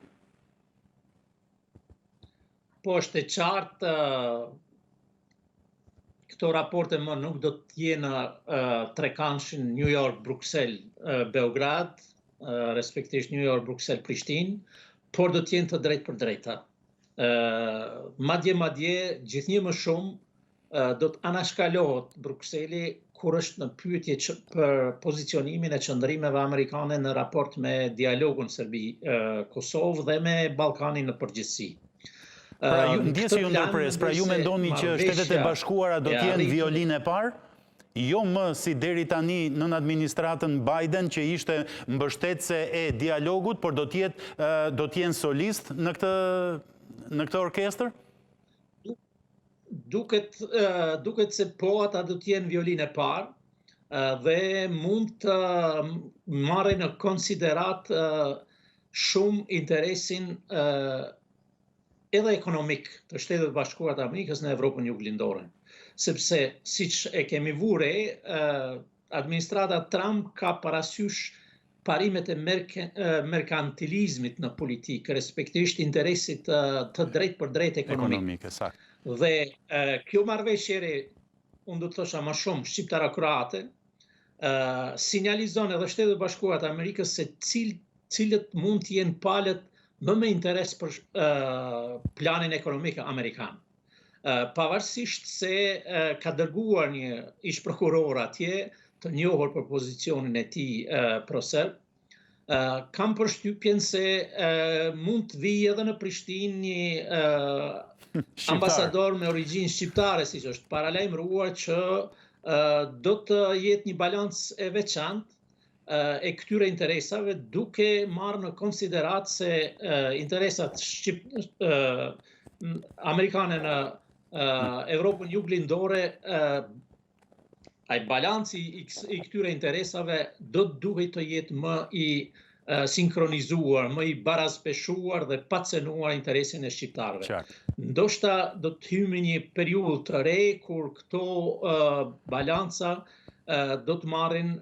Po është e qartë, këto raporte më nuk do të jenë trekanëshin New York, Bruxelles, Beograd, respektisht New York, Bruxelles, Prishtinë, por do të jenë të drejt për drejta. Madje, gjithnjë më shumë, do të anashkalohet Brukseli kur është në pyetje për pozicionimin e qëndrimeve amerikane në raport me dialogun Serbi-Kosovë dhe me Ballkanin në përgjithësi. Ndjesë ju ndërpres, pra ju mendoni që Shtetet e Bashkuara do të jenë violinë e parë? Jo më si deri tani nën administratën Biden që ishte mbështetëse e dialogut, por do të jenë solist në këtë orkestër? Duket se po ata do të jenë violinë e parë dhe mund të marrin në konsiderat shumë interesin edhe ekonomik të Shtetet Bashkuara të Amerikës në Evropën Juglindore. Sepse, siç e kemi vure, administrata Trump ka parasysh parimet e merkantilizmit në politikë, respektisht interesit të drejt për drejt ekonomik. Dhe kjo marrëveshje, unë do të thosha më shumë shqiptara-kroate, sinjalizon edhe Shtetet Bashkuara të Amerikës se cilët mund të jenë palët më me interes për planin ekonomik amerikan. Pavarësisht se ka dërguar një ish prokuror atje të njohur për pozicionin e tij proserb, kam përshtypjen se mund të vijë edhe në Prishtinë një ambasador me origjinë shqiptare, siç është paralajmëruar që do të jetë një balancë e veçantë e këtyre interesave, duke marrë në konsiderat se interesat amerikane në Evropën Juglindore, ai balanci i këtyre interesave do të duhet të jetë më i sinkronizuar, më i barazpeshuar dhe pacenuar interesin e shqiptarëve. Ndoshta do të hymë një periudhë të re kur këto balanca do të marrin,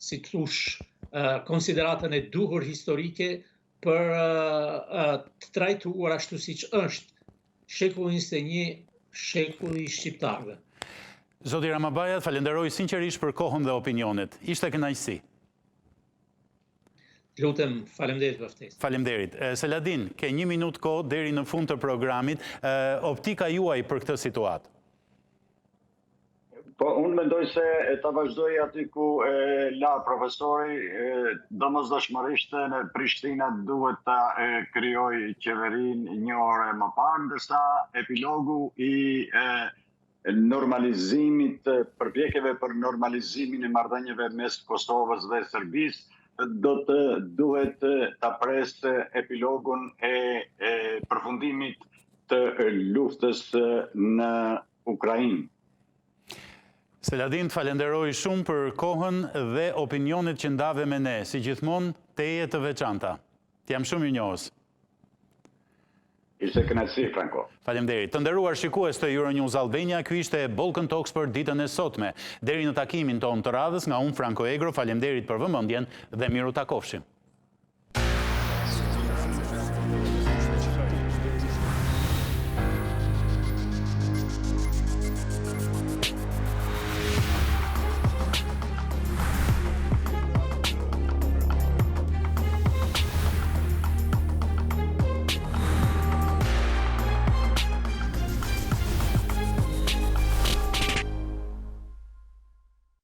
si të thush, konsideratën e duhur historike për të trajtuar ashtu siç është shekulli 21, shekulli i shqiptarëve. Zoti Ramabajat, falenderoj sinqerisht për kohën dhe opinionet. Ishte kënaqësi. Lutem, faleminderit për ftesën. Faleminderit. Seladin, ke 1 minutë kohë deri në fund të programit. Optika juaj për këtë situatë? Po, unë mendoj se ta vazhdoj aty ku la profesori, domosdoshmërisht në Prishtina duhet ta krijojë qeverinë një orë më parë, ndërsa epilogu i normalizimit, përpjekjeve për normalizimin e marrëdhënieve mes Kosovës dhe Serbisë duhet ta presë epilogun e përfundimit të luftës në Ukrainë. Seladin, falenderoj shumë për kohën dhe opinionet që ndave me ne, si gjithmonë teje të veçanta. T'jam shumë i njohës. Ishte kënaqësi, Franco. Faleminderit. Të nderuar shikues të Euronews Albania, ky ishte Balkan Talks për ditën e sotme. Deri në takimin tonë të radhës, nga unë Franco Egro, faleminderit për vëmendjen dhe miru takofshim.